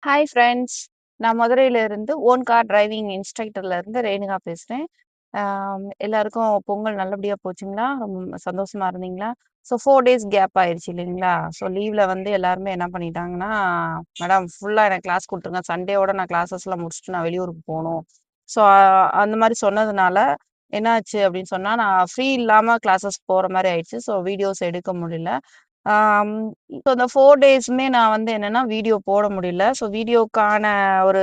Hi friends. நான் மதுரையில இருந்து ஓன் கார் டிரைவிங் இன்ஸ்ட்ரக்டர்ல இருந்து ரேணுகா பேசுறேன். எல்லாருக்கும் பொங்கல் நல்லபடியா போச்சுங்களா? ரொம்ப சந்தோஷமா இருந்தீங்களா? ஸோ 4 டேஸ் கேப் ஆயிருச்சு இல்லைங்களா? ஸோ லீவ்ல வந்து எல்லாருமே என்ன பண்ணிட்டாங்கன்னா, மேடம் ஃபுல்லா எனக்கு கிளாஸ் குடுத்துருங்க. சண்டேவோட நான் கிளாஸஸ்லாம் முடிச்சுட்டு நான் வெளியூருக்கு போணும். ஸோ அந்த மாரி சொன்னதுனால என்னாச்சு அப்படின்னு சொன்னா, நான் ஃப்ரீ இல்லாம கிளாஸஸ் போற மாரி ஆயிடுச்சு. ஸோ வீடியோஸ் எடுக்க முடியல. ஆம். இப்போ இந்த 4 டேஸுமே நான் வந்து என்னன்னா, வீடியோ போட முடியல. ஸோ வீடியோக்கான ஒரு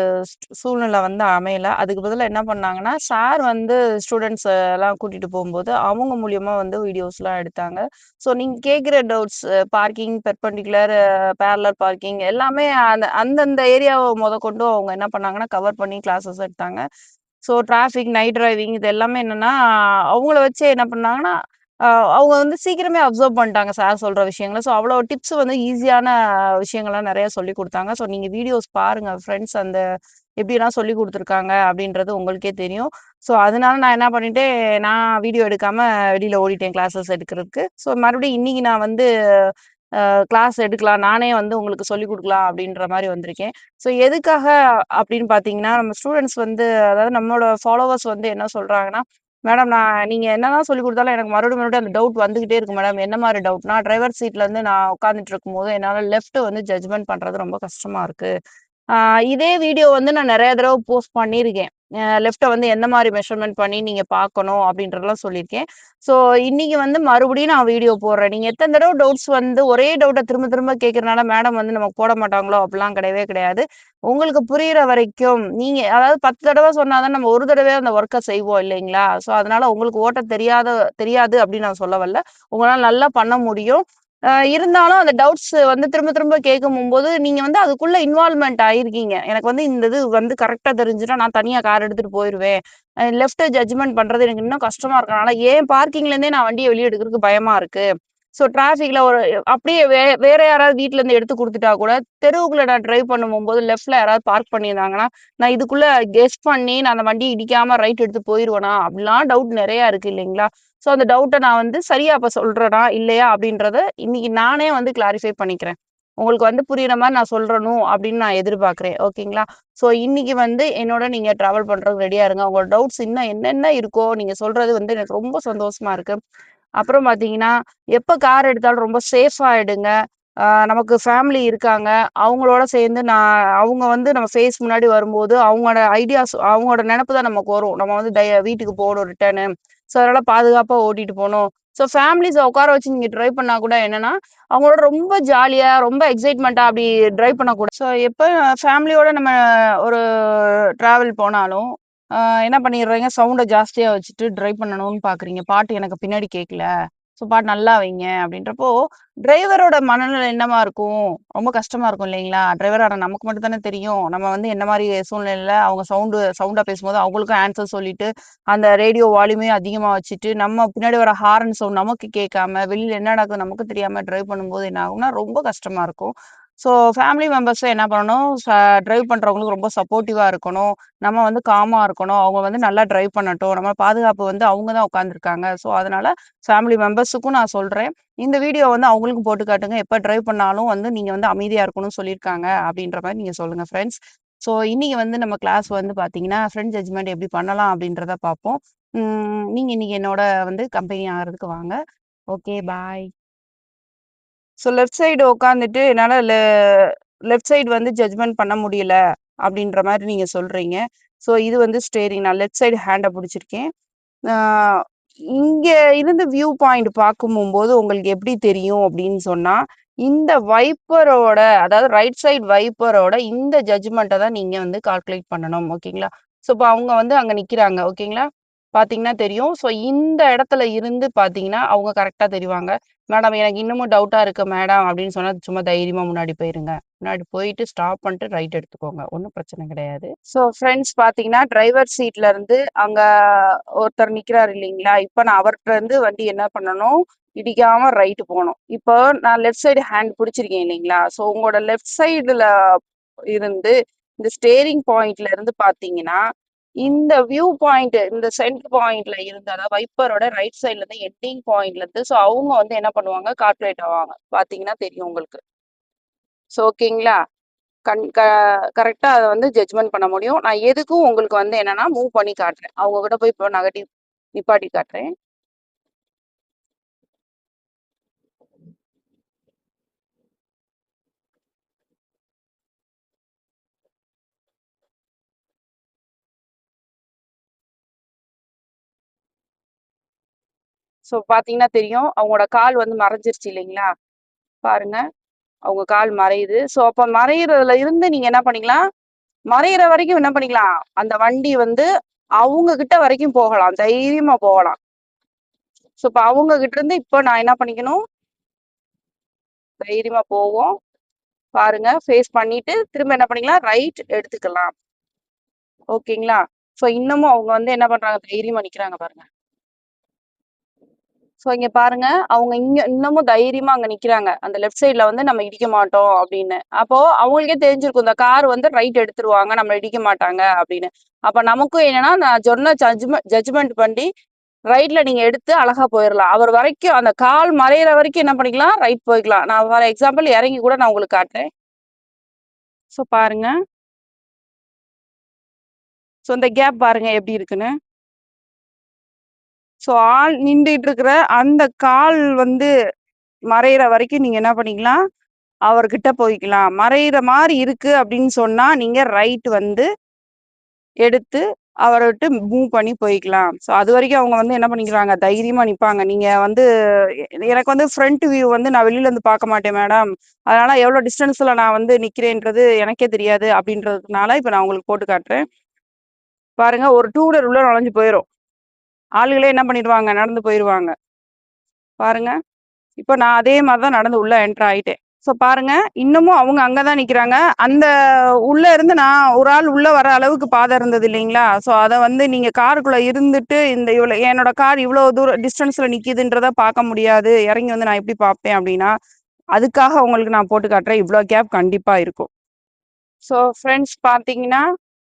சூழ்நிலை வந்து அமையல. அதுக்கு பதிலா என்ன பண்ணாங்கன்னா, சார் வந்து ஸ்டூடண்ட்ஸ் எல்லாம் கூட்டிட்டு போம்போது, அவங்க மூலியமா வந்து வீடியோஸ்லாம் எடுத்தாங்க. ஸோ நீங்க கேட்கிற doubts parking, perpendicular, parallel parking எல்லாமே அந்தந்த ஏரியாவ மொதற்கொண்டு அவங்க என்ன பண்ணாங்கன்னா, கவர் பண்ணி கிளாஸஸ் எடுத்தாங்க. ஸோ டிராஃபிக், நைட் டிரைவிங் இது எல்லாமே என்னன்னா, அவங்கள வச்சே என்ன பண்ணாங்கன்னா, அ அவங்க வந்து சீக்கிரமே அப்சர்வ் பண்ணிட்டாங்க சார் சொல்ற விஷயங்கள. ஸோ அவ்வளோ டிப்ஸ் வந்து ஈஸியான விஷயங்கள்லாம் நெறைய சொல்லிக் குடுத்தாங்க. ஸோ நீங்க வீடியோஸ் பாருங்க ஃப்ரெண்ட்ஸ் அந்த எப்படிலாம் சொல்லிக் குடுத்துருக்காங்க அப்படின்றது உங்களுக்கே தெரியும். ஸோ அதனால நான் என்ன பண்ணிட்டேன், நான் வீடியோ எடுக்காம வெளியில ஓடிட்டேன் கிளாஸஸ் எடுக்கிறதுக்கு. ஸோ மறுபடியும் இன்னைக்கு நான் வந்து கிளாஸ் எடுக்கலாம். நானே வந்து உங்களுக்கு சொல்லிக் குடுக்கலாம் அப்படின்ற மாரி வந்திருக்கேன். ஸோ எதுக்காக அப்படின்னு பார்த்தீங்கன்னா, நம்ம ஸ்டூடண்ட்ஸ் வந்து அதாவது நம்மளோட ஃபாலோவர்ஸ் வந்து என்ன சொல்றாங்கன்னா, மேடம் நீங்க என்னதான் சொல்லிக் குடுத்தாலும் எனக்கு மறுபடியும் மறுபடியும் அந்த டவுட் வந்துகிட்டே இருக்கு மேடம். என்ன மாரி டவுட்னா, டிரைவர் சீட்ல இருந்து நான் உட்கார்ந்துட்டு இருக்கும்போது என்னால லெஃப்ட் வந்து ஜட்ஜ்மென்ட் பண்றது ரொம்ப கஷ்டமா இருக்கு. ஆ இதே வீடியோ வந்து நான் நெறைய தடவ போஸ்ட் பண்ணியிருக்கேன். லெஃப்ட்ட வந்து எந்த மாரி மெஷர்மென்ட் பண்ணி நீங்க பார்க்கணும் அப்படின்றதெல்லாம் சொல்லியிருக்கேன். ஸோ இன்னைக்கு வந்து மறுபடியும் நான் வீடியோ போடுறேன். நீங்க எத்தன தடவ டவுட்ஸ் வந்து ஒரே டவுட்ட திரும்ப திரும்ப கேட்கறனால மேடம் வந்து நமக்கு போட மாட்டாங்களோ அப்படிலாம் கிடையவே கிடையாது. உங்களுக்கு புரியிற வரைக்கும் நீங்க அதாவது 10 தடவ சொன்னா தான் நம்ம ஒரு தடவையா அந்த ஒர்க்க செய்வோம் இல்லைங்களா? ஸோ அதனால உங்களுக்கு ஓட்ட தெரியாது அப்படின்னு நான் சொல்ல வரல. உங்களால நல்லா பண்ண முடியும். இருந்தாலும் அந்த டவுட்ஸ் வந்து திரும்ப திரும்ப கேட்கும்போது, நீங்க வந்து அதுக்குள்ள இன்வால்வ்மென்ட் ஆயிருக்கீங்க. எனக்கு வந்து இந்த இது வந்து கரெக்ட்டா தெரிஞ்சுட்டா நான் தனியா கார் எடுத்துட்டு போயிருவேன். லெஃப்ட் ஜட்ஜ்மென்ட் பண்றது எனக்கு இன்னும் கஷ்டமா இருக்கனால, என் பார்க்கிங்லேருந்தே நான் வண்டிய வெளிய எடுக்கிறதுக்கு பயமா இருக்கு. ஸோ டிராஃபிக்ல ஒரு அப்படியே வேற யாராவது வீட்ல இருந்து எடுத்து குடுத்துட்டா கூட, தெருவுக்குள்ள நான் டிரைவ் பண்ணும்போது லெஃப்ட்ல யாராவது பார்க் பண்ணியிருந்தாங்கன்னா, நான் இதுக்குள்ள கெஸ் பண்ணி நான் அந்த வண்டிய இடிக்காம ரைட் எடுத்து போயிருவேனா? அப்படிலாம் டவுட் நெறையா இருக்கு இல்லைங்களா? ஸோ அந்த டவுட்ட நான் வந்து சரியா அப்ப சொல்றேனா? இல்லையா? அப்படின்றத இன்னைக்கு நானே வந்து கிளாரிஃபை பண்ணிக்கிறேன். உங்களுக்கு வந்து புரியிற மாரி நான் சொல்றணும் அப்படின்னு நான் எதிர்பார்க்கிறேன். ஓகேங்களா? ஸோ இன்னைக்கு வந்து என்னோட நீங்க டிராவல் பண்றதுக்கு ரெடியா இருங்க. உங்களோட டவுட்ஸ் இன்னும் என்னென்ன இருக்கோ, நீங்க சொல்றது வந்து எனக்கு ரொம்ப சந்தோஷமா இருக்கு. அப்புறம் பார்த்தீங்கன்னா, எப்ப கார் எடுத்தாலும் ரொம்ப சேஃபா எடுங்க. நமக்கு ஃபேமிலி இருக்காங்க. அவங்களோட சேர்ந்து அவங்க வந்து நம்ம ஃபேஸ் முன்னாடி வரும்போது, அவங்களோட ஐடியாஸ் அவங்களோட நெனப்பு தான் நமக்கு வரும். நம்ம வந்து வீட்டுக்கு போணும் ரிட்டர்னு. ஸோ, அதனால பாதுகாப்பா ஓட்டிட்டு போணும். ஸோ, ஃபேமிலிஸ உட்கார வச்சு நீங்க டிரைவ் பண்ணா கூட என்னன்னா, அவங்களோட ரொம்ப ஜாலியா, ரொம்ப எக்ஸைட்மென்ட்டா அப்படி டிரைவ் பண்ணக்கூடாது. ஸோ, எப்ப ஃபேமிலியோட நம்ம ஒரு டிராவல் போனாலும், அ என்ன பண்ணிடுறீங்க, சவுண்ட ஜாஸ்தியா வச்சுட்டு டிரைவ் பண்ணணும்னு பார்க்குறீங்க. பாட்டு எனக்கு பின்னாடி கேட்கல. ஸோ, பாட்டு நல்லா வைங்க அப்படின்றப்போ, டிரைவரோட மனநிலை என்னவா இருக்கும்? ரொம்ப கஷ்டமா இருக்கும் இல்லைங்களா? டிரைவரான நமக்கு மட்டும் தானே தெரியும். நம்ம வந்து என்ன மாரி சூழ்நிலையில அவங்க சவுண்டா பேசும்போது அவங்களுக்கும் ஆன்சர் சொல்லிட்டு, அந்த ரேடியோ வால்யூமையும் அதிகமா வச்சுட்டு, நம்ம பின்னாடி வர ஹாரன் சவுண்ட் நமக்கு கேட்காம, வெளியில என்ன நடக்குது நமக்கு தெரியாம டிரைவ் பண்ணும்போது என்ன ஆகும்னா, ரொம்ப கஷ்டமா இருக்கும். ஸோ ஃபேமிலி மெம்பர்ஸும் என்ன பண்ணணும், டிரைவ் பண்றவங்களுக்கு ரொம்ப சப்போர்ட்டிவா இருக்கணும். நம்ம வந்து காமா இருக்கணும். அவங்க வந்து நல்லா டிரைவ் பண்ணட்டும். நம்ம பாதுகாப்பு வந்து அவங்க தான் உட்காந்துருக்காங்க. ஸோ அதனால ஃபேமிலி மெம்பர்ஸுக்கும் நான் சொல்றேன். இந்த வீடியோ வந்து அவங்களுக்கும் போட்டு காட்டுங்க. எப்ப டிரைவ் பண்ணாலும் வந்து நீங்க வந்து அமைதியா இருக்கணும்னு சொல்லியிருக்காங்க. அப்படின்ற மாரி நீங்க சொல்லுங்க ஃப்ரெண்ட்ஸ். ஸோ இன்னைக்கு வந்து நம்ம கிளாஸ் வந்து பார்த்தீங்கன்னா, ஃப்ரண்ட் ஜட்ஜ்மென்ட் எப்படி பண்ணலாம் அப்படின்றத பார்ப்போம். நீங்க இன்னைக்கு என்னோட வந்து கம்பெனி ஆகுறதுக்கு வாங்க. ஓகே, பாய். ஸோ லெஃப்ட் சைடு உட்காந்துட்டு என்னால லெஃப்ட் சைடு வந்து ஜட்ஜ்மென்ட் பண்ண முடியல அப்படின்ற மாரி நீங்க சொல்றீங்க. ஸோ இது வந்து ஸ்டீயரிங். நான் லெஃப்ட் சைடு ஹேண்ட புடிச்சிருக்கேன். ஆ இங்க இருந்து வியூ பாயிண்ட் பார்க்கும்போது உங்களுக்கு எப்படி தெரியும் அப்படின்னு சொன்னா, இந்த வைப்பரோட அதாவது ரைட் சைடு வைப்பரோட இந்த ஜட்ஜ்மென்ட்ட தான் நீங்க வந்து கால்குலேட் பண்ணணும். ஓகேங்களா? ஸோ இப்ப அவங்க வந்து அங்க நிக்கிறாங்க. ஓகேங்களா? பார்த்தீங்கன்னா தெரியும். ஸோ இந்த இடத்துல இருந்து பார்த்தீங்கன்னா, அவங்க கரெக்ட்டா தெரிவாங்க. மேடம் எனக்கு இன்னமும் டவுட்டா இருக்கு மேடம் அப்படின்னு சொன்னா, சும்மா தைரியமா முன்னாடி போயிருங்க. முன்னாடி போயிட்டு ஸ்டாப் பண்ணிட்டு ரைட் எடுத்துக்கோங்க. ஒண்ணும் பிரச்சனை கிடையாது. ஸோ ஃப்ரெண்ட்ஸ் பார்த்தீங்கன்னா, டிரைவர் சீட்ல இருந்து அங்க ஒருத்தர் நிக்கிறாரு இல்லைங்களா? இப்ப நான் அவர்ட்ட இருந்து வண்டி என்ன பண்ணணும், இடிக்காம ரைட் போணும். இப்போ நான் லெஃப்ட் சைடு ஹேண்ட் பிடிச்சிருக்கேன் இல்லைங்களா? ஸோ உங்களோட லெஃப்ட் சைடுல இருந்து இந்த ஸ்டீயரிங் பாயிண்ட்ல இருந்து பார்த்தீங்கன்னா, இந்த வியூ பாயிண்ட் இந்த சென்டர் பாயிண்ட்ல இருந்து அதாவது வைப்பரோட ரைட் சைட்ல இருந்து எண்டிங் பாயிண்ட்ல இருந்து ஸோ அவங்க வந்து என்ன பண்ணுவாங்க, கால்குலேட் ஆவாங்க. பார்த்தீங்கன்னா தெரியும் உங்களுக்கு. ஸோ ஓகேங்களா? கரெக்டா அத வந்து ஜட்ஜ்மெண்ட் பண்ண முடியும். நான் எதுக்கும் உங்களுக்கு வந்து என்னன்னா மூவ் பண்ணி காட்டுறேன். அவங்க கிட்ட போய் இப்போ நிப்பாட்டி காட்டுறேன். ஸோ பார்த்தீங்கன்னா தெரியும். அவங்களோட கால் வந்து மறைஞ்சிருச்சு இல்லைங்களா? பாருங்க. அவங்க கால் மறையுது. ஸோ அப்ப மறையிறதுல இருந்து நீங்க என்ன பண்ணிக்கலாம், மறையிற வரைக்கும் என்ன பண்ணிக்கலாம், அந்த வண்டி வந்து அவங்க கிட்ட வரைக்கும் போகலாம். தைரியமா போகலாம். ஸோ இப்ப அவங்க கிட்ட இருந்து இப்ப நான் என்ன பண்ணிக்கணும், தைரியமா போவோம். பாருங்க ஃபேஸ் பண்ணிட்டு திரும்ப என்ன பண்ணிக்கலாம், ரைட் எடுத்துக்கலாம். ஓகேங்களா? ஸோ இன்னமும் அவங்க வந்து என்ன பண்றாங்க, தைரியமா நிக்கிறாங்க பாருங்க. ஸோ இங்க பாருங்க, அவங்க இன்னமும் தைரியமா அங்க நிக்கிறாங்க. அந்த லெஃப்ட் சைட்ல வந்து நம்ம இடிக்க மாட்டோம் அப்படின்னு. அப்போ அவங்களுக்கே தெரிஞ்சிருக்கும், இந்த கார் வந்து ரைட் எடுத்துருவாங்க, நம்மள இடிக்க மாட்டாங்க அப்படின்னு. அப்ப நமக்கும் என்னன்னா, நான் சொன்ன ஜட்ஜ்மெண்ட் பண்ணி ரைட்ல நீங்க எடுத்து அழகா போயிரலாம். அவர் வரைக்கும் அந்த கால் மறையிற வரைக்கும் என்ன பண்ணிக்கலாம், ரைட் போய்க்கலாம். நான் ஃபார் எக்ஸாம்பிள் இறங்கி கூட நான் உங்களுக்கு காட்டுறேன். ஸோ பாருங்க. ஸோ இந்த கேப் பாருங்க எப்படி இருக்குன்னு. ஸோ ஆள் நின்றுட்டு இருக்கிற அந்த கால் வந்து மறையிற வரைக்கும் நீங்க என்ன பண்ணிக்கலாம், அவர்கிட்ட போய்க்கலாம். மறையிற மாரி இருக்கு அப்படின்னு சொன்னா, நீங்க ரைட் வந்து எடுத்து அவர விட்டு மூவ் பண்ணி போய்க்கலாம். ஸோ அதுவரைக்கும் அவங்க வந்து என்ன பண்ணிக்கிறாங்க, தைரியமா நிப்பாங்க. நீங்க வந்து எனக்கு வந்து ஃப்ரண்ட் வியூ வந்து நான் வெளியில இருந்து பார்க்க மாட்டேன் மேடம். அதனால எவ்வளோ டிஸ்டன்ஸ்ல நான் வந்து நிக்கிறேன்றது எனக்கே தெரியாது அப்படின்றதுனால, இப்ப நான் உங்களுக்கு போட்டு காட்டுறேன். பாருங்க, ஒரு டூ வீலர் உள்ள நுழைஞ்சு போயிரும். ஆளுகளே என்ன பண்ணிடுவாங்க, நடந்து போயிருவாங்க. பாருங்க. இப்ப நான் அதே மாரி தான் நடந்து உள்ள என்டர் ஆயிட்டேன். ஸோ பாருங்க, இன்னமும் அவங்க அங்க தான் நிக்கிறாங்க. அந்த உள்ள இருந்து நான் ஒரு ஆள் உள்ள வர அளவுக்கு பாதை இருந்தது இல்லைங்களா? ஸோ அத வந்து நீங்க காருக்குள்ள இருந்துட்டு இந்த என்னோட கார் இவ்வளோ தூரம் டிஸ்டன்ஸ்ல நிக்குதுன்றத பார்க்க முடியாது. இறங்கி வந்து நான் எப்படி பார்ப்பேன் அப்படின்னா, அதுக்காக உங்களுக்கு நான் போட்டு காட்டுறேன். இவ்வளோ கேப் கண்டிப்பா இருக்கும். ஸோ ஃப்ரெண்ட்ஸ் பார்த்தீங்கன்னா,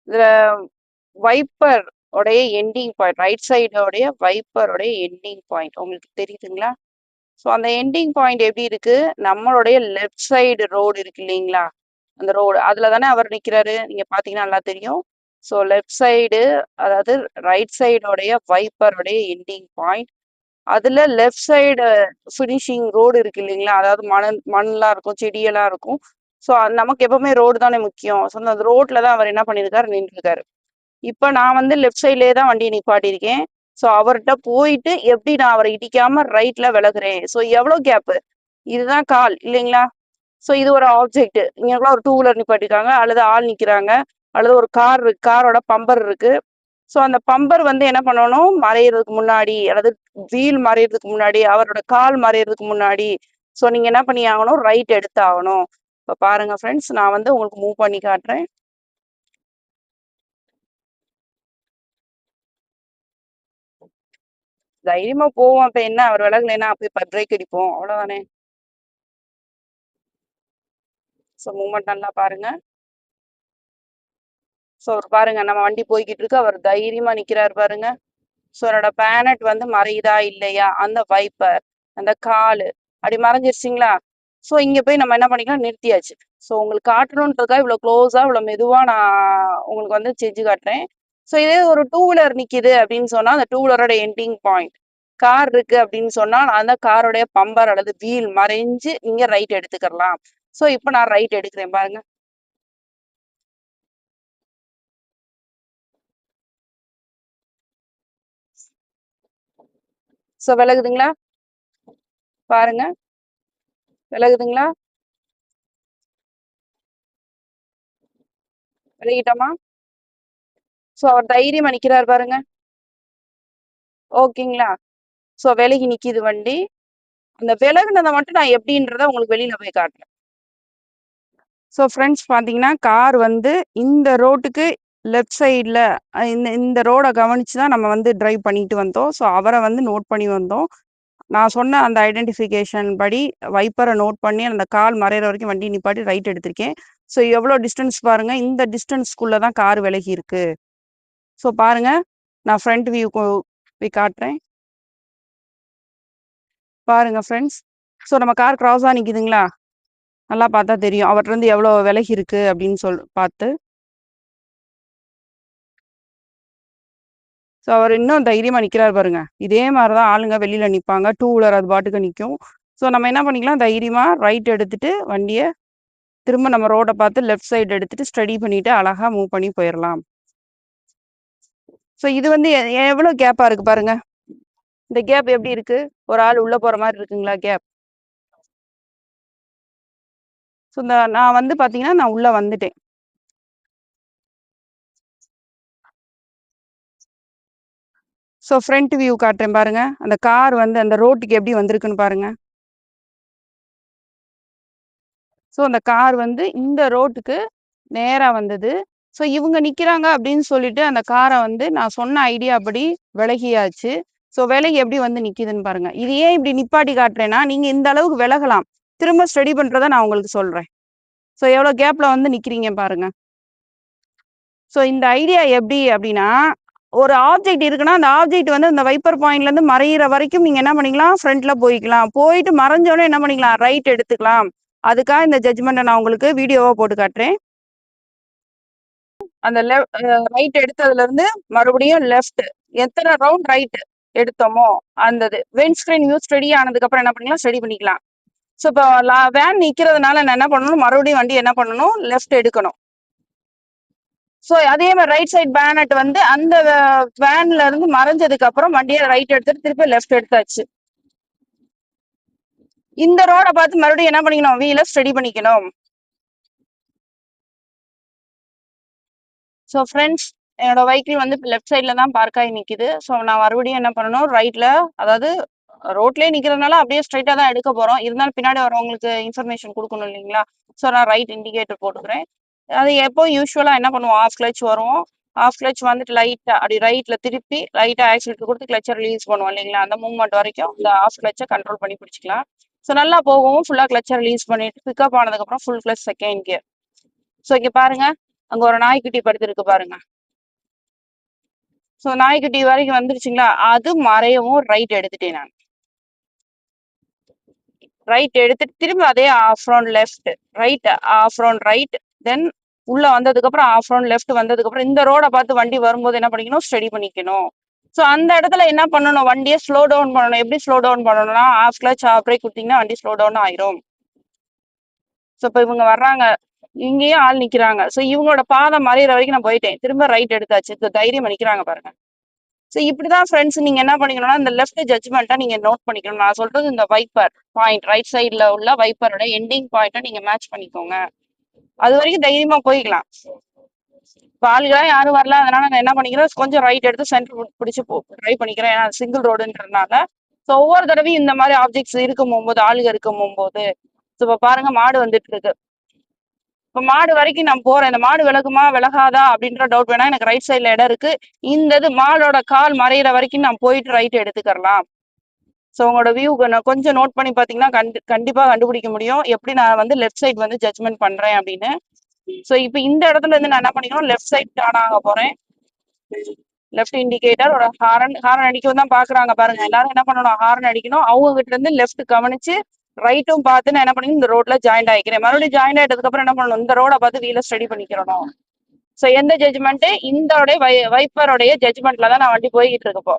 இதுல வைப்பர் உடைய எண்டிங் பாயிண்ட், ரைட் சைடு உடைய வைப்பர் உடைய எண்டிங் பாயிண்ட் உங்களுக்கு தெரியுதுங்களா? ஸோ அந்த எண்டிங் பாயிண்ட் எப்படி இருக்கு, நம்மளுடைய லெஃப்ட் சைடு ரோடு இருக்கு இல்லைங்களா, அந்த ரோடு அதுல தானே அவர் நிக்கிறாரு, நீங்க பாத்தீங்கன்னா நல்லா தெரியும். ஸோ லெஃப்ட் சைடு, அதாவது ரைட் சைடோடைய வைப்பருடைய எண்டிங் பாயிண்ட், அதுல லெஃப்ட் சைடு ஃபினிஷிங் ரோடு இருக்கு இல்லைங்களா, அதாவது மண்லாம் இருக்கும், செடியெல்லாம் இருக்கும். ஸோ நமக்கு எப்பவுமே ரோடு தானே முக்கியம். ஸோ அந்த ரோட்ல தான் அவர் என்ன பண்ணியிருக்காரு, நின்றுருக்காரு. இப்ப நான் வந்து லெஃப்ட் சைட்லயே தான் வண்டிய நிப்பாட்டியிருக்கேன். ஸோ அவர்ட்ட போயிட்டு எப்படி நான் அவர இடிக்காம ரைட்ல விலகுறேன். ஸோ எவ்வளோ கேப்பு? இதுதான் கால் இல்லைங்களா? ஸோ இது ஒரு ஆப்ஜெக்ட். இங்கலாம் ஒரு டூ வீலர் நிப்பாட்டிருக்காங்க, அல்லது ஆள் நிக்கிறாங்க, அல்லது ஒரு கார் இருக்கு, காரோட பம்பர் இருக்கு. ஸோ அந்த பம்பர் வந்து என்ன பண்ணணும், மறையறதுக்கு முன்னாடி, அல்லது வீல் மறையறதுக்கு முன்னாடி, அவரோட கால் மறையறதுக்கு முன்னாடி, ஸோ நீங்க என்ன பண்ணி ஆகணும், ரைட் எடுத்து ஆகணும். இப்ப பாருங்க ஃப்ரெண்ட்ஸ், நான் வந்து உங்களுக்கு மூவ் பண்ணி காட்டுறேன். தைரியமா போவோம். அப்ப என்ன, அவர் விலகலைன்னா போய் பிரேக் அடிப்போம். அவ்வளவுதானே. ஸோ மூவ்மெண்ட் நல்லா பாருங்க. ஸோ அவர் பாருங்க, நம்ம வண்டி போய்கிட்டு இருக்கு, அவர் தைரியமா நிக்கிறாரு பாருங்க. ஸோ என்னோட பேனட் வந்து மறையுதா இல்லையா, அந்த வைப்பர், அந்த காலு அப்படி மறைஞ்சிருச்சுங்களா? ஸோ இங்க போய் நம்ம என்ன பண்ணிக்கலாம், நிறுத்தியாச்சு. ஸோ உங்களுக்கு காட்டணுன்றதுக்காக இவ்வளவு க்ளோஸா இவ்வளவு மெதுவா நான் உங்களுக்கு வந்து செஞ்சு காட்டுறேன். ஸோ இதே ஒரு டூ வீலர் நிக்குது அப்படின்னு சொன்னா, அந்த டூ வீலரோட எண்டிங் பாயிண்ட், கார் இருக்கு அப்படின்னு சொன்னா அந்த காரோடைய பம்பர் அல்லது வீல் மறைஞ்சு நீங்க ரைட் எடுத்துக்கலாம். ஸோ இப்போ நான் ரைட் எடுக்கிறேன் பாருங்க. ஸோ விலகுதுங்களா? பாருங்க, விலகுதுங்களா? விலகிட்டோமா? ஸோ அவர் தைரியமா நிக்கிறாரு பாருங்க. ஓகேங்களா? ஸோ விலகி நிக்குது வண்டி. அந்த விலகுனத மட்டும் நான் எப்படின்றத உங்களுக்கு வெளியில போய் காட்டுறேன். ஸோ ஃப்ரெண்ட்ஸ் பார்த்தீங்கன்னா, கார் வந்து இந்த ரோட்டுக்கு லெஃப்ட் சைட்ல இந்த இந்த ரோட கவனிச்சு தான் நம்ம வந்து டிரைவ் பண்ணிட்டு வந்தோம். ஸோ அவர வந்து நோட் பண்ணி வந்தோம். நான் சொன்ன அந்த ஐடென்டிஃபிகேஷன் படி வைப்பர நோட் பண்ணி அந்த கால் மறையிற வரைக்கும் வண்டி நிப்பாட்டி ரைட் எடுத்திருக்கேன். ஸோ எவ்வளோ டிஸ்டன்ஸ் பாருங்க. இந்த டிஸ்டன்ஸ்க்குள்ள தான் கார் விலகி இருக்கு. ஸோ பாருங்க, நான் ஃப்ரண்ட் வியூ போய் காட்டுறேன். பாருங்க ஃப்ரெண்ட்ஸ். ஸோ நம்ம கார் கிராஸா நிக்குதுங்களா? நல்லா பார்த்தா தெரியும். அவர்ட்ட இருந்து எவ்வளோ விலகி இருக்கு அப்படின்னு பார்த்து. ஸோ அவர் இன்னும் தைரியமா நிக்கிறாரு பாருங்க. இதே மாரி தான் ஆளுங்க வெளியில நிப்பாங்க. டூ வீலர் அது பாட்டுக்கு நிக்கும். ஸோ நம்ம என்ன பண்ணிக்கலாம், தைரியமா ரைட் எடுத்துட்டு வண்டிய திரும்ப நம்ம ரோட பார்த்து லெஃப்ட் சைடு எடுத்துட்டு ஸ்டடி பண்ணிட்டு அழகா மூவ் பண்ணி போயிரலாம். ஸோ இது வந்து எவ்வளோ கேப்பா இருக்கு பாருங்க. இந்த கேப் எப்படி இருக்கு? ஒரு ஆள் உள்ள போற மாரி இருக்குங்களா கேப்? ஸோ நான் வந்து பார்த்தீங்கன்னா, நான் உள்ள வந்துட்டேன். ஸோ ஃப்ரண்ட் வியூ காட்டுறேன் பாருங்க. அந்த கார் வந்து அந்த ரோட்டுக்கு எப்படி வந்திருக்குன்னு பாருங்க. ஸோ அந்த கார் வந்து இந்த ரோட்டுக்கு நேரா வந்தது. ஸோ இவங்க நிக்கிறாங்க அப்படின்னு சொல்லிட்டு அந்த கார வந்து நான் சொன்ன ஐடியா படி விலகியாச்சு. ஸோ விலகி எப்படி வந்து நிக்குதுன்னு பாருங்க. இது ஏன் இப்படி நிப்பாட்டி காட்டுறேன்னா, நீங்க இந்த அளவுக்கு விலகலாம். திரும்ப ஸ்டடி பண்றத நான் உங்களுக்கு சொல்றேன். ஸோ எவ்வளோ கேப்ல வந்து நிக்கிறீங்க பாருங்க. ஸோ இந்த ஐடியா எப்படி அப்படின்னா, ஒரு ஆப்ஜெக்ட் இருக்குன்னா, அந்த ஆப்ஜெக்ட் வந்து அந்த வைப்பர் பாயிண்ட்ல இருந்து மறையிற வரைக்கும் நீங்க என்ன பண்ணிக்கலாம், ஃப்ரண்ட்ல போய்க்கலாம். போயிட்டு மறைஞ்சோனே என்ன பண்ணிக்கலாம், ரைட் எடுத்துக்கலாம். அதுக்காக இந்த ஜட்ஜ்மெண்ட்ட நான் உங்களுக்கு வீடியோவா போட்டு காட்டுறேன். அந்த ரைட் எடுத்ததுல இருந்து மறுபடியும் லெஃப்ட் எத்தனை ரவுண்ட் ரைட் எடுத்தோமோ அந்த இது விண்ட் ஸ்கிரீன் வியூ ஸ்டடி ஆனதுக்கு அப்புறம் என்ன பண்ணிக்கலாம், ஸ்டடி பண்ணிக்கலாம். ஸோ இப்போ வேன் நிக்கிறதுனால நான் என்ன பண்ணணும், மறுபடியும் வண்டி என்ன பண்ணணும், லெஃப்ட் எடுக்கணும். ஸோ அதே மாதிரி ரைட் சைட் பேனட் வந்து அந்த வேன்ல இருந்து மறைஞ்சதுக்கு அப்புறம் வண்டியை ரைட் எடுத்துட்டு திருப்பி லெஃப்ட் எடுத்தாச்சு. இந்த ரோட பார்த்து மறுபடியும் என்ன பண்ணிக்கணும், வீல ஸ்டடி பண்ணிக்கணும். ஸோ ஃப்ரெண்ட்ஸ், என்னோட வெஹிக்கிள் வந்து இப்போ லெஃப்ட் சைடில் தான் பார்க் ஆகி நிற்கிது. ஸோ நான் மறுபடியும் என்ன பண்ணணும், ரைட்டில், அதாவது ரோட்லேயே நிற்கிறதுனால அப்படியே ஸ்ட்ரைட்டாக தான் எடுக்க போகிறோம். இருந்தாலும் பின்னாடி வரவங்களுக்கு இன்ஃபர்மேஷன் கொடுக்கணும் இல்லைங்களா? ஸோ நான் ரைட் இண்டிகேட்டர் போட்டுக்கிறேன். அது எப்போ யூஸ்வலாக என்ன பண்ணுவோம், ஆஃப் கிளச் வருவோம். ஆஃப் கிளச் வந்துட்டு லைட்டாக அப்படி ரைட்டில் திருப்பி லைட்டாக ஆக்சிலேட்டர் கொடுத்து கிளச்சை ரிலீஸ் பண்ணுவோம் இல்லைங்களா? அந்த மூவ்மெண்ட் வரைக்கும் இந்த ஆஃப் கிளச்சை கண்ட்ரோல் பண்ணி பிடிச்சிக்கலாம். ஸோ நல்லா போகவும் ஃபுல்லாக கிளச்சை ரிலீஸ் பண்ணிட்டு பிக்கப் ஆனதுக்கப்புறம் full clutch second gear. So இங்கே பாருங்க, அங்கே ஒரு நாய்க்குட்டி படுத்துருக்கு பாருங்க. ஸோ நாய்க்குட்டி வரைக்கும் வந்துருச்சுங்களா? அது மறையவும் ரைட் எடுத்துட்டேன் நான். ரைட் எடுத்துட்டு திரும்ப அதே half round left, right half round right, then உள்ள வந்ததுக்கு அப்புறம் ஆஃப் ரவுண்ட் லெஃப்ட் வந்ததுக்கு அப்புறம் இந்த ரோட பார்த்து வண்டி வரும்போது என்ன பண்ணிக்கணும், ஸ்டடி பண்ணிக்கணும். ஸோ அந்த இடத்துல என்ன பண்ணணும், வண்டியை ஸ்லோ டவுன் பண்ணணும். எப்படி ஸ்லோ டவுன் பண்ணணும்னா, ஆஃப் கிளச் ஆஃப் பிரேக் கொடுத்தீங்கன்னா வண்டி ஸ்லோ டவுன் ஆயிரும். ஸோ இப்போ இவங்க வர்றாங்க, இங்கேயும் ஆள் நிக்கிறாங்க. ஸோ இவங்களோட பாதம் மறையிற வரைக்கும் நான் போயிட்டேன். திரும்ப ரைட் எடுத்தாச்சு. இந்த தைரியம் நிக்கிறாங்க பாருங்க. ஸோ இப்படிதான் ஃப்ரெண்ட்ஸ் நீங்க என்ன பண்ணிக்கணும்னா, இந்த லெஃப்ட் ஜட்ஜ்மெண்ட்டை நீங்க நோட் பண்ணிக்கணும். நான் சொல்றது இந்த வைப்பர் பாயிண்ட், ரைட் சைட்ல உள்ள வைப்பரோட எண்டிங் பாயிண்ட்டை நீங்க மேட்ச் பண்ணிக்கோங்க. அது வரைக்கும் தைரியமா போய்க்கலாம். இப்போ ஆளுகளாம் யாரும் வரல, அதனால நான் என்ன பண்ணிக்கிறேன், கொஞ்சம் ரைட் எடுத்து சென்டர் பிடிச்சி ட்ரை பண்ணிக்கிறேன். ஏன்னா சிங்கிள் ரோடுன்றதுனால. ஸோ ஒவ்வொரு தடவையும் இந்த மாதிரி ஆப்ஜெக்ட்ஸ் இருக்கும் போகும்போது, ஆளுக இருக்கும் போகும்போது, ஸோ இப்போ பாருங்க மாடு வந்துட்டு இருக்கு. இப்போ மாடு வரைக்கும் நான் போறேன். இந்த மாடு விலகுமா விலகாதா அப்படின்ற டவுட் வேணா, எனக்கு ரைட் சைட்ல இடம் இருக்கு. இந்த இது மாடோட கால் மறையிற வரைக்கும் நான் போயிட்டு ரைட் எடுத்துக்கலாம். ஸோ உங்களோட வியூ கொஞ்சம் நோட் பண்ணி பார்த்தீங்கன்னா கண்டிப்பா கண்டுபிடிக்க முடியும் எப்படி நான் வந்து லெஃப்ட் சைட் வந்து ஜட்ஜ்மெண்ட் பண்றேன் அப்படின்னு. ஸோ இப்போ இந்த இடத்துல இருந்து நான் என்ன பண்ணிக்கணும், லெஃப்ட் சைட் டர்ன் ஆக போறேன். லெஃப்ட் இண்டிகேட்டர் ஒரு ஹாரன் அடிக்கவும் தான் பாக்குறாங்க பாருங்க. எல்லாரும் என்ன பண்ணணும், ஹாரன் அடிக்கணும். அவங்க கிட்ட இருந்து லெஃப்ட் கவனிச்சு ரைட்டும் பார்த்து நான் என்ன பண்ணி இந்த ரோட்ல ஜாயின் ஆகிக்கிறேன். மறுபடியும் ஜாயின் ஆயிட்டதுக்கு அப்புறம் என்ன பண்ணணும், இந்த ரோட பார்த்து வீல ஸ்டடி பண்ணிக்கிறணும். ஸோ எந்த ஜட்ஜ்மெண்ட், இந்த வைப்பருடைய ஜட்ஜ்மெண்ட்ல தான் நான் வண்டி போய்கிட்டு இருக்கப்போ.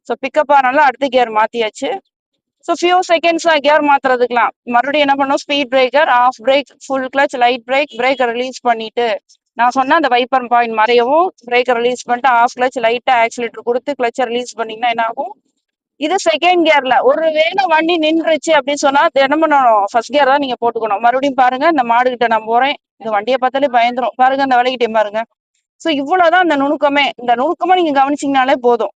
ஸோ பிக்கப் ஆனால அடுத்த கியர் மாத்தியாச்சு. ஸோ ஃபியூ செகண்ட்ஸ் கியர் மாத்துறதுக்கலாம் மறுபடியும் என்ன பண்ணும், speed breaker, off brake, full clutch, light brake, பிரேக்கை ரிலீஸ் பண்ணிட்டு நான் சொன்ன அந்த வைப்பர் பாயிண்ட் மறையவும் பிரேக்கை ரிலீஸ் பண்ணிட்டு ஆஃப் கிளச் லைட்டா ஆக்சிலேட்டர் கொடுத்து கிளச்சை ரிலீஸ் பண்ணீங்கன்னா என்ன ஆகும், இது செகண்ட் கியர்ல. ஒரு வேளை வண்டி நின்றுச்சு அப்படின்னு சொன்னா என்ன பண்ணணும், ஃபர்ஸ்ட் கியர் தான் நீங்க போட்டுக்கணும். மறுபடியும் பாருங்க, இந்த மாடு கிட்ட நான் போறேன். இந்த வண்டியை பார்த்தாலே பயந்துரும் பாருங்க, அந்த விலைகிட்டே பாருங்க. ஸோ இவ்வளவுதான் இந்த நுணுக்கமே. இந்த நுணுக்கமா நீங்க கவனிச்சீங்கனாலே போதும்.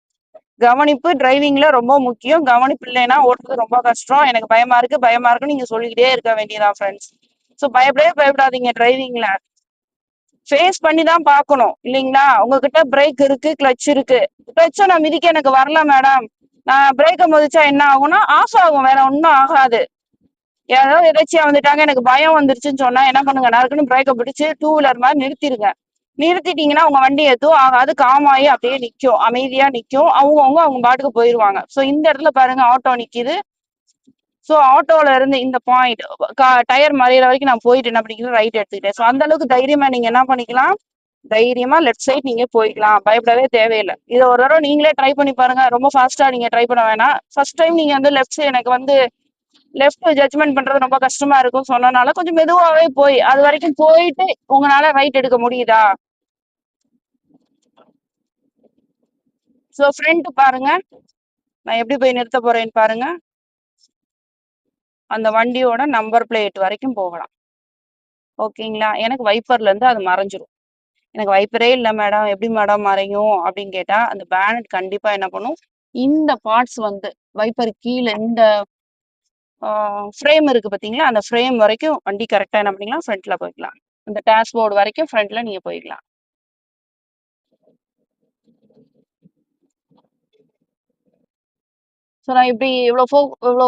கவனிப்பு டிரைவிங்ல ரொம்ப முக்கியம். கவனிப்பு இல்லைன்னா ஓட்டுறது ரொம்ப கஷ்டம். எனக்கு பயமா இருக்குன்னு நீங்க சொல்லிக்கிட்டே இருக்க வேண்டியதான் ஃப்ரெண்ட்ஸ். ஸோ பயப்படாதீங்க. டிரைவிங்ல ஃபேஸ் பண்ணி தான் பார்க்கணும் இல்லைங்களா? உங்ககிட்ட பிரேக் இருக்கு, கிளச் இருக்கு. கிளச்சை நான் மிதிக்க எனக்கு வரல மேடம், நான் பிரேக்கை மிதிச்சா என்ன ஆகும்னா ஆஃப் ஆகும், வேற ஒன்றும் ஆகாது. யாராவது எதாச்சியா வந்துட்டாங்க, எனக்கு பயம் வந்துருச்சுன்னு சொன்னா என்ன பண்ணுங்க, நறுக்குன்னு பிரேக்கை பிடிச்சு டூ வீலர் மாதிரி நிறுத்திடுங்க. நிறுத்திட்டீங்கன்னா உங்க வண்டி எதுவும் ஆகாது, காமாயி அப்படியே நிக்கும், அமைதியா நிக்கும். அவங்க பாட்டுக்கு போயிருவாங்க. ஸோ இந்த இடத்துல பாருங்க, ஆட்டோ நிக்குது. ஸோ ஆட்டோல இருந்து இந்த பாயிண்ட் டயர் மறையிற வரைக்கும் நான் போயிட்டு என்ன பண்ணிக்கிறேன், ரைட் எடுத்துக்கிட்டேன். ஸோ அந்த அளவுக்கு தைரியமா நீங்க என்ன பண்ணிக்கலாம், தைரியமா லெஃப்ட் சைட் நீங்க போய்க்கலாம், பயப்படவே தேவையில்லை. இதை ஒரு தடவை நீங்களே ட்ரை பண்ணி பாருங்க. ரொம்ப ஃபாஸ்டா நீங்க ட்ரை பண்ண வேணாம். ஃபர்ஸ்ட் டைம் நீங்க வந்து லெஃப்ட் சைடு எனக்கு வந்து லெஃப்ட் ஜட்ஜ்மெண்ட் பண்றது ரொம்ப கஷ்டமா இருக்கும் சொன்னனால கொஞ்சம் மெதுவாவே போய் அது வரைக்கும் போயிட்டு உங்களால ரைட் எடுக்க முடியுதா? ஸோ ஃப்ரண்ட் பாருங்க, நான் எப்படி போய் நிறுத்த போறேன்னு பாருங்க. அந்த வண்டியோட நம்பர் பிளேட் வரைக்கும் போகலாம். ஓகேங்களா? எனக்கு வைப்பர்ல இருந்து அது மறைஞ்சிரும். எனக்கு வைப்பரே இல்ல மேடம், எப்படி மேடம் மறையும் அப்படின்னு கேட்டா, அந்த பேனட் கண்டிப்பா என்ன பண்ணும், இந்த பார்ட்ஸ் வந்து வைப்பர் கீழே இந்த ஃப்ரேம் இருக்கு பாத்தீங்களா, அந்த ஃப்ரேம் வரைக்கும் வண்டி கரெக்டா என்ன பண்ணிக்கலாம், ஃப்ரண்ட்ல போய்க்கலாம். இந்த டேஷ்போர்டு வரைக்கும் ஃப்ரண்ட்ல நீங்க போய்க்கலாம். ஸோ நான் இப்படி இவ்வளோ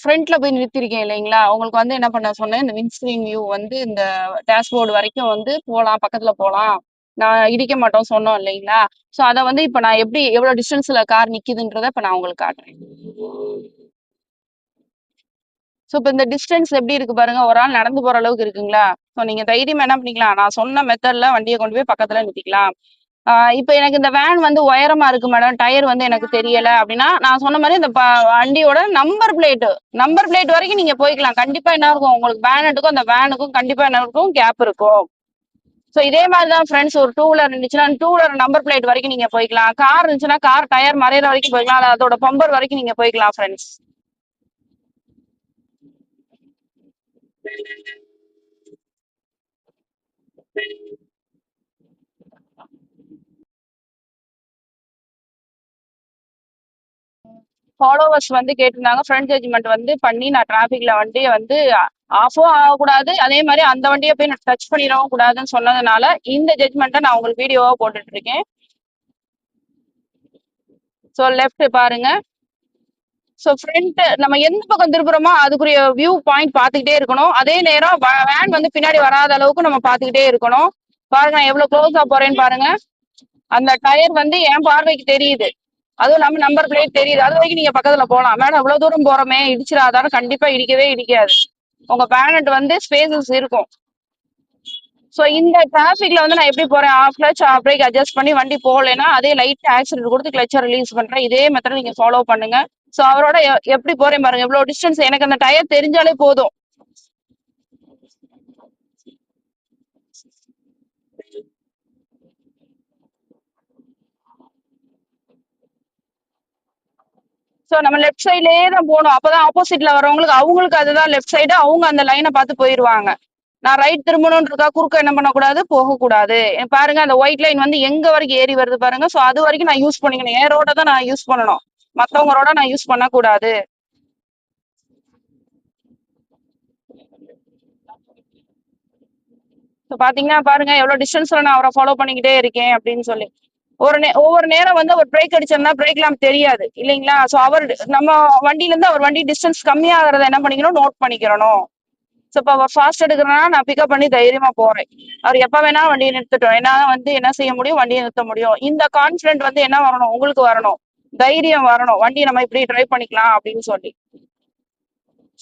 ஃப்ரண்ட்ல போய் நிறுத்திருக்கேன் இல்லைங்களா? உங்களுக்கு வந்து என்ன பண்ண சொன்னேன், இந்த விண்ட்ஸ்கிரீன் வியூ வந்து இந்த டேஷ்போர்டு வரைக்கும் வந்து போலாம், பக்கத்துல போலாம். நான் இடிக்க மாட்டோம் சொன்னோம் இல்லைங்களா? ஸோ அத வந்து இப்ப நான் எப்படி எவ்வளவு டிஸ்டன்ஸ்ல கார் நிக்குதுன்றத இப்ப நான் உங்களுக்கு காட்டுறேன். ஸோ இப்ப இந்த டிஸ்டன்ஸ் எப்படி இருக்கு பாருங்க, ஒரு ஆள் நடந்து போற அளவுக்கு இருக்குங்களா? ஸோ நீங்க தைரியமா என்ன பண்ணிக்கலாம், நான் சொன்ன மெத்தட்ல வண்டியை கொண்டு போய் பக்கத்துல நிறுத்திக்கலாம். இப்ப எனக்கு இந்த வேன் வந்து உயரமா இருக்கு மேடம், டயர் வந்து எனக்கு தெரியல அப்படின்னா, நான் சொன்ன மாதிரி இந்த வண்டியோட நம்பர் பிளேட் வரைக்கும் நீங்க போய்க்கலாம். கண்டிப்பா என்ன இருக்கும், உங்களுக்கு பேனட்டுக்கும் அந்த வேனுக்கும் கண்டிப்பா என்ன இருக்கும், கேப் இருக்கும். ஸோ இதே மாதிரி தான் ஃப்ரெண்ட்ஸ், ஒரு டூ வீலர் இருந்துச்சுன்னா டூ வீலர் நம்பர் பிளேட் வரைக்கும் நீங்க போய்க்கலாம். கார் இருந்துச்சுன்னா கார் டயர் மறையிற வரைக்கும் போய்க்கலாம், அல்ல அதோட பம்பர் வரைக்கும் நீங்க போய்க்கலாம் ஃப்ரெண்ட்ஸ். ஃபாலோவர்ஸ் வந்து கேட்டிருந்தாங்க, ஃப்ரண்ட் ஜட்ஜ்மெண்ட் வந்து பண்ணி நான் டிராபிக்ல வண்டியை வந்து ஆஃபும் ஆகக்கூடாது, அதே மாதிரி அந்த வண்டியை போய் நான் டச் பண்ணிடவும் கூடாதுன்னு சொன்னதுனால இந்த ஜட்ஜ்மெண்ட்டை நான் உங்களுக்கு வீடியோவா போட்டுட்டு இருக்கேன். ஸோ லெஃப்ட் பாருங்க. ஸோ ஃப்ரண்ட் நம்ம எந்த பக்கம் திருப்புறோமோ அதுக்குரிய வியூ பாயிண்ட் பார்த்துக்கிட்டே இருக்கணும். அதே நேரம் வேன் வந்து பின்னாடி வராத அளவுக்கு நம்ம பார்த்துக்கிட்டே இருக்கணும். பாருங்க நான் எவ்வளவு க்ளோஸா போறேன்னு பாருங்க. அந்த டயர் வந்து என் பார்வைக்கு தெரியுது, அதுவும் இல்லாம நம்பர் பிளேட் தெரியுது. அது வரைக்கும் நீங்க பக்கத்துல போலாம். மேடம் இவ்வளவு தூரம் போறோமே இடிச்சிடாதான்னு, கண்டிப்பா இடிக்கவே இடிக்காது. உங்க பேனட் வந்து ஸ்பேசஸ் இருக்கும். சோ இந்த டிராபிக்ல வந்து நான் எப்படி போறேன், off clutch off brake adjust பண்ணி வண்டி போகலைன்னா அதே லைட் ஆக்சிடென்ட் கொடுத்து கிளச்சை ரிலீஸ் பண்றேன். இதே மெத்தட் நீங்க ஃபாலோ பண்ணுங்க. சோ அவரோட எப்படி போறேன் பாருங்க, எவ்வளவு டிஸ்டன்ஸ் எனக்கு அந்த டயர் தெரிஞ்சாலே போதும். சோ நம்ம லெஃப்ட் சைட்லயே தான் போகணும். அப்பதான் ஆப்போசிட்ல வரவங்களுக்கு அவங்களுக்கு அதுதான் லெஃப்ட் சைடு, அவங்க அந்த லைனை பார்த்து போயிருவாங்க. நான் ரைட் திரும்பணும்னு இருக்கா, குறுக்க என்ன பண்ணக்கூடாது, போகக்கூடாது. பாருங்க அந்த ஒயிட் லைன் வந்து எங்க வரைக்கும் ஏறி வருது பாருங்க. சோ அது வரைக்கும் நான் யூஸ் பண்ணிக்கணும், என் ரோட தான் நான் யூஸ் பண்ணணும், மத்தவங்க ரோட நான் யூஸ் பண்ணக்கூடாது. பாத்தீங்கன்னா பாருங்க எவ்வளவு டிஸ்டன்ஸ்ல நான் அவரை ஃபாலோ பண்ணிக்கிட்டே இருக்கேன் அப்படின்னு சொல்லி. ஒவ்வொரு நேரம் வந்து அவர் பிரேக் அடிச்சோம்னா பிரேக் எல்லாம் தெரியாது இல்லைங்களா? சோ அவர் நம்ம வண்டியில இருந்து அவர் வண்டி டிஸ்டன்ஸ் கம்மியாகிறத என்ன பண்ணிக்கணும், நோட் பண்ணிக்கிறணும். சோ இப்ப அவர் ஃபாஸ்ட் எடுக்கிறனா நான் பிக்கப் பண்ணி தைரியமா போறேன். அவர் எப்ப வேணா வண்டியை நிறுத்தட்டும், ஏன்னா வந்து என்ன செய்ய முடியும், வண்டியை நிறுத்த முடியும். இந்த கான்பிடன்ட் வந்து என்ன வரணும், உங்களுக்கு வரணும், தைரியம் வரணும், வண்டியை நம்ம இப்படி டிரைவ் பண்ணிக்கலாம் அப்படின்னு சொல்லி.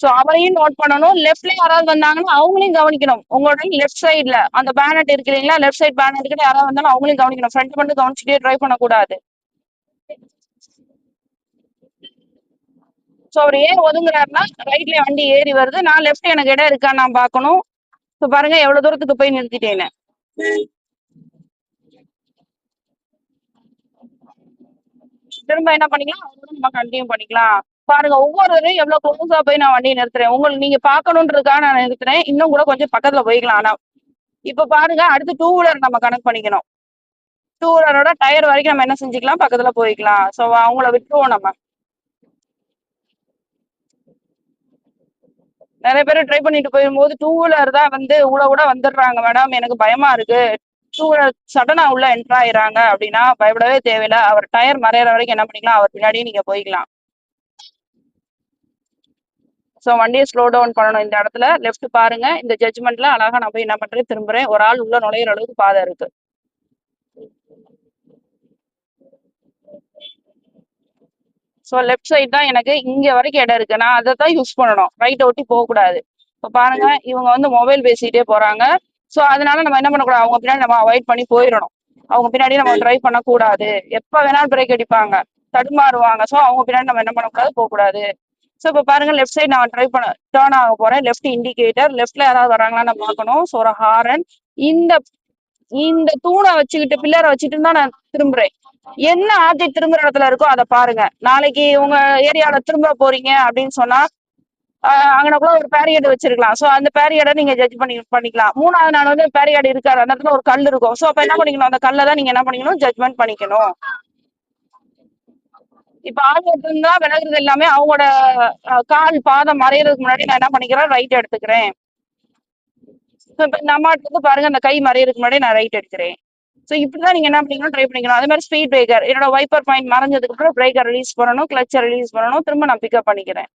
சோ அவரையும் நோட் பண்ணணும். லெஃப்ட்ல யாராவது வந்தாங்கன்னா அவங்களையும் கவனிக்கணும். உங்களோட லெஃப்ட் சைட்ல அந்த பேனட் இருக்கு இல்லைங்களா, லெஃப்ட் சைட் பேனட் கிட்ட யாராவது வந்தாலும் அவங்களையும் கவனிக்கணும். ஃப்ரண்ட் மட்டும் கவனிச்சுட்டே டிரைவ் பண்ணக்கூடாது. சோ அவர் ஏன் ஒதுங்குறாருன்னா, ரைட்ல வண்டி ஏறி வருது, நான் லெஃப்ட் எனக்கு இடம் இருக்கான்னு நான் பார்க்கணும். சோ பாருங்க எவ்வளவு தூரத்துக்கு போய் நிறுத்திட்டேன்னு. திரும்ப என்ன பண்ணிக்கலாம், அவரோட நம்ம கண்டினியூ பண்ணிக்கலாம். பாருங்க ஒவ்வொருவரையும் எவ்வளவு க்ளோஸா போய் நான் வண்டியை நிறுத்துறேன், உங்களுக்கு நீங்க பாக்கணும்ன்றதுக்காக நான் நிறுத்துறேன். இன்னும் கூட கொஞ்சம் பக்கத்துல போய்க்கலாம். ஆனா இப்ப பாருங்க அடுத்து டூ வீலர் நம்ம கனெக்ட் பண்ணிக்கணும். டூ வீலரோட டயர் வரைக்கும் நம்ம என்ன செஞ்சுக்கலாம், பக்கத்துல போய்க்கலாம். சோ அவங்கள விட்டுருவோம் நம்ம. நிறைய பேர் ட்ரை பண்ணிட்டு போகும்போது டூ வீலர் தான் வந்து கூட வந்துடுறாங்க மேடம், எனக்கு பயமா இருக்கு, டூ வீலர் சடனா உள்ள என்டர் ஆயிராங்க அப்படின்னா பயப்படவே தேவையில்ல. அவர் டயர் மறையிற வரைக்கும் என்ன பண்ணிக்கலாம், அவர் பின்னாடியே நீங்க போய்க்கலாம். சோ வண்டியை ஸ்லோ டவுன் பண்ணணும். இந்த இடத்துல லெஃப்ட் பாருங்க, இந்த ஜட்ஜ்மெண்ட்ல அழகா நான் போய் என்ன பண்றேன், திரும்புறேன். ஒரு ஆள் உள்ள நுழையிற அளவுக்கு பாதை இருக்கு. ஸோ லெஃப்ட் சைடு தான் எனக்கு இங்க வரைக்கும் இடம் இருக்கு. நான் அதை தான் யூஸ் பண்ணணும், ரைட்டை ஒட்டி போகக்கூடாது. இப்போ பாருங்க, இவங்க வந்து மொபைல் பேசிட்டே போறாங்க. ஸோ அதனால நம்ம என்ன பண்ணக்கூடாது, அவங்க பின்னாடி நம்ம அவாய்ட் பண்ணி போயிடணும். அவங்க பின்னாடி நம்ம டிரைவ் பண்ணக்கூடாது. எப்ப வேணாலும் பிரேக் அடிப்பாங்க, தடுமாறுவாங்க. ஸோ அவங்க பின்னாடி நம்ம என்ன பண்ணக்கூடாது, போகக்கூடாது. ஸோ இப்போ பாருங்க, லெஃப்ட் சைடு நான் ட்ரை பண்ண டேர்ன் ஆக போறேன். லெஃப்ட் இண்டிகேட்டர், லெஃப்ட்ல யாராவது வராங்களான்னு நான் பார்க்கணும். ஸோ ஒரு ஹாரன். இந்த இந்த தூணை வச்சுக்கிட்டு, பில்லரை வச்சுட்டு தான் நான் திரும்புறேன். என்ன ஆப்ஜெக்ட் திரும்புற இடத்துல இருக்கோ அதை பாருங்க. நாளைக்கு உங்க ஏரியால திரும்ப போறீங்க அப்படின்னு சொன்னா அங்கனக்குள்ள ஒரு பேரியட் வச்சிருக்கலாம். சோ அந்த பேரியடை நீங்க ஜட்ஜ் பண்ணிக்கலாம். 3வது நாள் வந்து பேரியட் இருக்காது, அந்த இடத்துல ஒரு கல் இருக்கும். சோ அப்ப என்ன பண்ணிக்கணும், அந்த கல்லை தான் நீங்க என்ன பண்ணிக்கணும், ஜட்ஜ்மெண்ட் பண்ணிக்கணும். இப்ப ஆள் இருந்தா விலகுறது எல்லாமே அவங்களோட கால் பாதம் மறையறதுக்கு முன்னாடி நான் என்ன பண்ணிக்கிறேன், ரைட் எடுத்துக்கிறேன். நம்ம வந்து பாருங்க, அந்த கை மறையறதுக்கு முன்னாடி நான் ரைட் எடுக்கிறேன். சோ இப்படிதான் நீங்க என்ன பண்ணிக்கணும், ட்ரை பண்ணிக்கணும். அதே மாதிரி ஸ்பீட் பிரேக்கர், என்னோட வைப்பர் பாயிண்ட் மறைஞ்சதுக்கு அப்புறம் பிரேக்கர் ரிலீஸ் பண்ணணும், கிளச்சை ரிலீஸ் பண்ணணும், திரும்ப நான் பிக்கப் பண்ணிக்கிறேன்.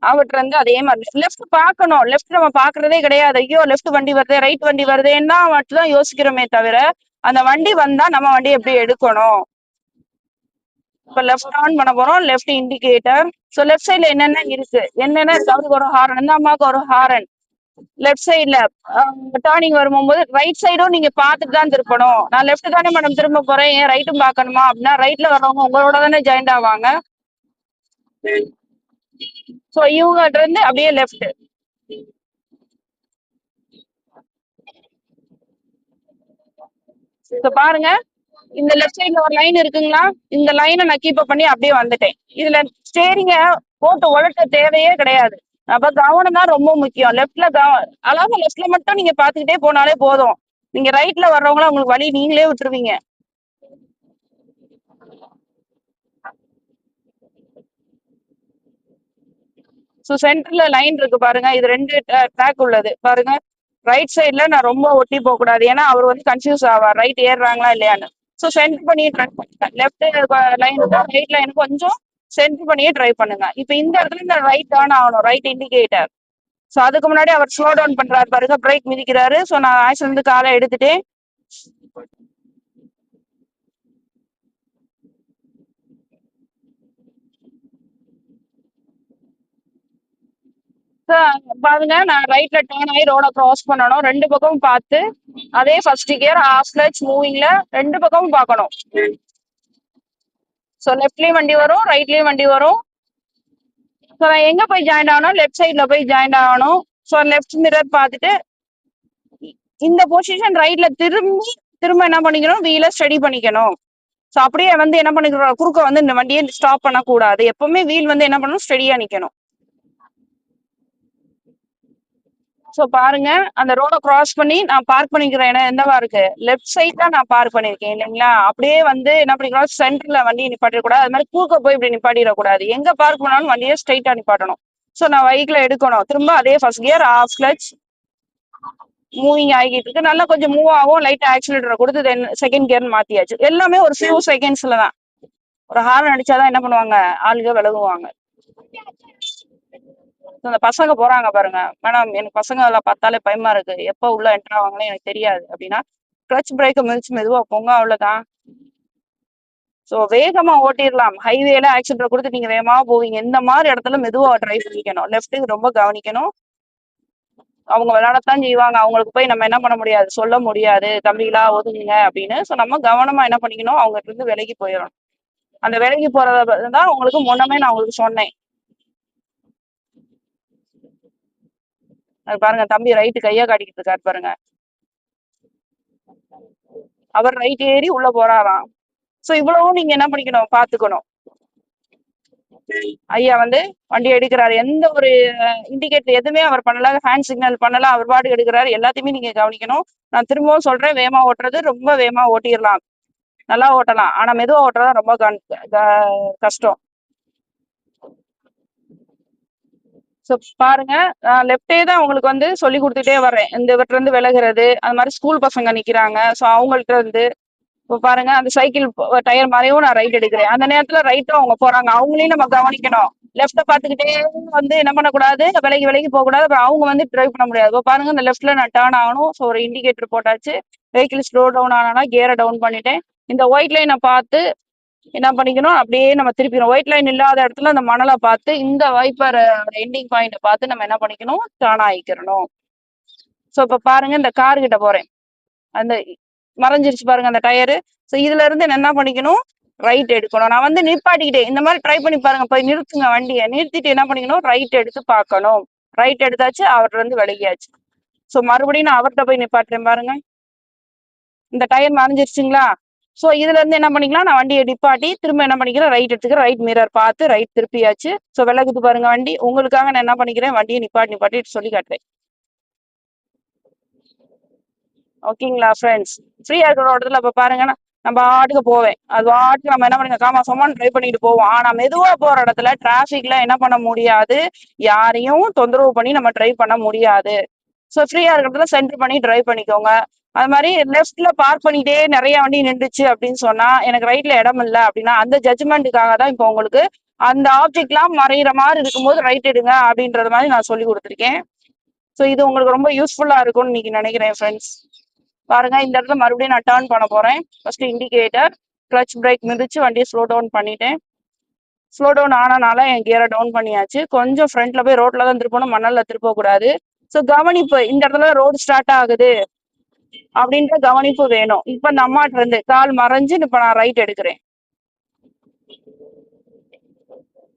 அவர்கிட்ட இருந்து அதே மாதிரி லெஃப்ட் பார்க்கணும். லெஃப்ட் நம்ம பாக்குறதே கிடையாது. ஐயோ லெஃப்ட் வண்டி வருது, ரைட் வண்டி வருதுன்னா மட்டும் தான் யோசிக்கிறோமே தவிர, அந்த வண்டி வந்தா நம்ம வண்டி எப்படி எடுக்கணும். இப்ப லெஃப்ட் ஆன் பண்ண போறோம், லெஃப்ட் இண்டிகேட்டர். சோ லெஃப்ட் சைட்ல என்னென்ன இருக்கு, என்னென்ன இருக்கு, அவருக்கு ஒரு ஹாரன், இந்த அம்மாவுக்கு ஒரு ஹாரன். லெஃப்ட் சைட்ல டேர்னிங் வரும்போது ரைட் சைடும் நீங்க பார்த்துட்டு தான் திருப்பணும். நான் லெஃப்ட் தானே மேடம் திரும்ப போறேன், ஏன் ரைட்டும் பார்க்கணுமா அப்படின்னா, ரைட்ல வர்றவங்க உங்களோட தானே ஜாயிண்ட் ஆவாங்க. சோ இவங்க இருந்து அப்படியே லெஃப்ட். இப்ப பாருங்க, இந்த லெஃப்ட் சைட்ல ஒரு லைன் இருக்குங்களா, இந்த லைனை நான் கீப் அப் பண்ணி அப்படியே வந்துட்டேன். இதுல ஸ்டேரிங்க போட்டு உழட்ட தேவையே கிடையாது. அப்ப கவனம் தான் ரொம்ப முக்கியம். லெஃப்ட்ல அழகா லெஃப்ட்ல மட்டும் நீங்க பாத்துக்கிட்டே போனாலே போதும். நீங்க ரைட்ல வர்றவங்கள உங்களுக்கு வழி நீங்களே விட்டுருவீங்க. ஸோ சென்டர்ல லைன் இருக்கு பாருங்க, இது 2 ட்ராக் உள்ளது பாருங்க. ரைட் சைட்ல நான் ரொம்ப ஒட்டி போக கூடாது, ஏன்னா அவர் வந்து கன்ஃபியூஸ் ஆவார், ரைட் ஏறுறாங்களா இல்லையான்னு. ஸோ சென்டர் பண்ணி ட்ரை பண்ணுங்க. லெஃப்ட் லைனுக்கும் ரைட் லைனுக்கும் கொஞ்சம் சென்டர் பண்ணியே ட்ரை பண்ணுங்க. இப்போ இந்த இடத்துல இந்த ரைட் டேர்ன் ஆகணும், ரைட் இண்டிகேட்டர். ஸோ அதுக்கு முன்னாடி அவர் ஸ்லோ டவுன் பண்றாரு பாருங்க, பிரேக் மிதிக்கிறாரு. ஸோ நான் ஆக்சுவல் இருந்து காலை எடுத்துட்டேன். பாருங்க, நான் ரைட்ல டேர்ன் ஆகி ரோட கிராஸ் பண்ணணும். 2 பக்கமும் பார்த்து அதே ஃபர்ஸ்ட் கியர் ஆஃப் கிளட்ச் மூவிங்ல 2 பக்கமும் பார்க்கணும். ஸோ லெஃப்ட்லயும் வண்டி வரும், ரைட்லயும் வண்டி வரும். ஸோ நான் எங்க போய் ஜாயின் ஆகணும், லெஃப்ட் சைட்ல போய் ஜாயின் ஆகணும். ஸோ லெஃப்ட் மிரர் பார்த்துட்டு இந்த பொசிஷன் ரைட்ல திரும்ப என்ன பண்ணிக்கணும், வீலை ஸ்டடி பண்ணிக்கணும். ஸோ அப்படியே வந்து என்ன பண்ணிக்கிறோம், குறுக்க வந்து இந்த வண்டியை ஸ்டாப் பண்ணக்கூடாது. எப்பவுமே வீல் வந்து என்ன பண்ணணும், ஸ்டெடியா நிக்கணும். ஸோ பாருங்க, அந்த ரோட கிராஸ் பண்ணி நான் பார்க் பண்ணிக்கிற இடம் என்னவா இருக்கு, லெஃப்ட் சைட் தான் நான் பார்க் பண்ணிருக்கேன் இல்லைங்களா. அப்படியே வந்து என்ன பண்ணிக்கிறோம், சென்டர்ல வண்டியை நிப்பாட்டிடக்கூடாது. அது மாதிரி குறுக்க போய் இப்படி நிப்பாட்டிடக்கூடாது. எங்க பார்க் பண்ணாலும் வண்டியை ஸ்ட்ரைட்டா நிப்பாட்டணும். ஸோ நான் வெஹிக்கிளை எடுக்கணும். திரும்ப அதே first gear off clutch moving ஆகிட்டு இருக்கு. நல்லா கொஞ்சம் மூவ் ஆகும், லைட் ஆக்சிலேட்டர் கொடுத்து தென் செகண்ட் கியர் மாத்தியாச்சு. எல்லாமே ஒரு ஃபியூ செகண்ட்ஸ்ல தான். ஒரு ஹார்ன் அடிச்சாதான் என்ன பண்ணுவாங்க, ஆளுங்க விலகுவாங்க. இந்த பசங்க போறாங்க பாருங்க, மேடம் எனக்கு பசங்க எல்லாம் பார்த்தாலே பயமா இருக்கு, எப்ப உள்ள என்டர் ஆவாங்களே எனக்கு தெரியாது அப்படின்னா, கிளச் பிரேக்கை மிதிச்சு மெதுவா போங்க, அவ்வளவுதான். ஸோ வேகமா ஓட்டிடலாம். ஹைவேல ஆக்சிடென்ட் கொடுத்து நீங்க வேகமா போவீங்க. இந்த மாதிரி இடத்துல மெதுவா டிரைவ் பண்ணிக்கணும். லெஃப்ட்டுக்கு ரொம்ப கவனிக்கணும். அவங்க விளையாடத்தான் செய்வாங்க, அவங்களுக்கு போய் நம்ம என்ன பண்ண முடியாது, சொல்ல முடியாது தம்பிகளா ஒதுங்குங்க அப்படின்னு. ஸோ நம்ம கவனமா என்ன பண்ணிக்கணும், அவங்க இருந்து விலகி போயிடணும். அந்த விலகி போறதான் உங்களுக்கு முன்னமே நான் உங்களுக்கு சொன்னேன். அது பாருங்க, தம்பி ரைட்டு கையா காட்டிக்கிட்டு இருக்காரு பாருங்க, அவர் ரைட் ஏறி உள்ள போறாராம். சோ இவ்வளவும் நீங்க என்ன பண்ணிக்கணும், பாத்துக்கணும். ஐயா வந்து வண்டி எடுக்கிறாரு, எந்த ஒரு இண்டிகேட்டர் எதுவுமே அவர் பண்ணல, ஹேண்ட் சிக்னல் பண்ணல, அவர் பாட்டு எடுக்கிறாரு. எல்லாத்தையுமே நீங்க கவனிக்கணும். நான் திரும்பவும் சொல்றேன், வேகமா ஓட்டுறது ரொம்ப வேகமா ஓட்டிடலாம், நல்லா ஓட்டலாம். ஆனா மெதுவா ஓட்டுறதா ரொம்ப கஷ்டம். ஸோ பாருங்க, லெஃப்டே தான் உங்களுக்கு வந்து சொல்லி கொடுத்துட்டே வர்றேன். இந்த இவர்கிட்ட இருந்து விலகுறது, அது மாதிரி ஸ்கூல் பசங்க நிக்கிறாங்க. ஸோ அவங்கள்ட்ட இருந்து இப்போ பாருங்க, அந்த சைக்கிள் டயர் மாதிரியும் நான் ரைட் எடுக்கிறேன். அந்த நேரத்துல ரைட்டும் அவங்க போறாங்க, அவங்களையும் நம்ம கவனிக்கணும். லெஃப்ட பாத்துக்கிட்டே வந்து என்ன பண்ணக்கூடாது, விலகி விலகி போக கூடாது. அப்புறம் அவங்க வந்து டிரைவ் பண்ண முடியாது. இப்போ பாருங்க, இந்த லெஃப்ட்ல நான் டேர்ன் ஆகணும். ஸோ ஒரு இண்டிகேட்டர் போட்டாச்சு. வெஹிக்கிள் ஸ்லோ டவுன் ஆனா கியரை டவுன் பண்ணிட்டேன். இந்த ஒயிட் லைனை பார்த்து என்ன பண்ணிக்கணும், அப்படியே நம்ம திருப்பிக்கணும். ஒயிட் லைன் இல்லாத இடத்துல அந்த மணலை பார்த்து இந்த வைப்பர் எண்டிங் பாயிண்ட் பார்த்து நம்ம என்ன பண்ணிக்கணும், டர்ன் ஆகிக்கிறணும். ஸோ இப்போ பாருங்க, இந்த கார் கிட்ட போறேன், அந்த மறைஞ்சிருச்சு பாருங்க அந்த டயரு. ஸோ இதுல இருந்து என்ன பண்ணிக்கணும், ரைட் எடுக்கணும். நான் வந்து நிப்பாட்டிக்கிட்டேன். இந்த மாதிரி ட்ரை பண்ணி பாருங்க. போய் நிறுத்துங்க வண்டியை, நிறுத்திட்டு என்ன பண்ணிக்கணும், ரைட் எடுத்து பார்க்கணும். ரைட் எடுத்தாச்சு, அவர்கிட்ட இருந்து விலகியாச்சு. ஸோ மறுபடியும் நான் அவர்கிட்ட போய் நிப்பாட்டுறேன் பாருங்க. இந்த டயர் மறைஞ்சிருச்சுங்களா? ஸோ இதுல இருந்து என்ன பண்ணிக்கலாம், நான் வண்டியை நிப்பாட்டி திரும்ப என்ன பண்ணிக்கிறேன், ரைட் எடுத்துக்கிறேன். ரைட் மிரர் பார்த்து ரைட் திருப்பியாச்சு. ஸோ விலகுது பாருங்க வண்டி. உங்களுக்காக நான் என்ன பண்ணிக்கிறேன், வண்டியை நிப்பாட்டி சொல்லி காட்டுறேன். ஓகேங்களா ஃப்ரெண்ட்ஸ்? ஃப்ரீயா இருக்கிற இடத்துல இப்ப பாருங்க, நம்ம பாட்டுக்கு போவேன். அது பாட்டுக்கு நம்ம என்ன பண்ணுங்க, காமா சோமான்னு ட்ரை பண்ணிட்டு போவோம். ஆனா மெதுவா போற இடத்துல டிராபிக்ல என்ன பண்ண முடியாது, யாரையும் தொந்தரவு பண்ணி நம்ம ட்ரை பண்ண முடியாது. ஸோ ஃப்ரீயா இருக்கிறதுல சென்டர் பண்ணி டிரைவ் பண்ணிக்கோங்க. அது மாதிரி லெஃப்ட்ல பார்க் பண்ணிட்டே நிறைய வண்டி நின்றுச்சு அப்படின்னு சொன்னா, எனக்கு ரைட்ல இடம் இல்லை அப்படின்னா, அந்த ஜட்ஜ்மெண்ட்டுக்காக தான் இப்போ உங்களுக்கு அந்த ஆப்ஜெக்ட்லாம் மறைகிற மாதிரி இருக்கும்போது ரைட் எடுங்க அப்படின்றது மாதிரி நான் சொல்லி கொடுத்துருக்கேன். ஸோ இது உங்களுக்கு ரொம்ப யூஸ்ஃபுல்லா இருக்கும்னு இன்னைக்கு நினைக்கிறேன் ஃப்ரெண்ட்ஸ். பாருங்க, இந்த இடத்துல மறுபடியும் நான் டர்ன் பண்ண போறேன். ஃபர்ஸ்ட் இண்டிகேட்டர், கிளச் பிரேக் மிதிச்சு வண்டியை ஸ்லோ டவுன் பண்ணிட்டேன். ஸ்லோ டவுன் ஆனனால என் கியரை டவுன் பண்ணியாச்சு. கொஞ்சம் ஃப்ரண்ட்ல போய் ரோட்ல தான் திருப்பணும், மணல்ல திருப்ப கூடாது. ஸோ கவனிப்பு, இந்த இடத்துல ரோடு ஸ்டார்ட் ஆகுது அப்படின்ற கவனிப்பு வேணும். இப்ப இந்த அம்மாட்ட இருந்து கால் மறைஞ்சு இப்ப நான் ரைட் எடுக்கிறேன்.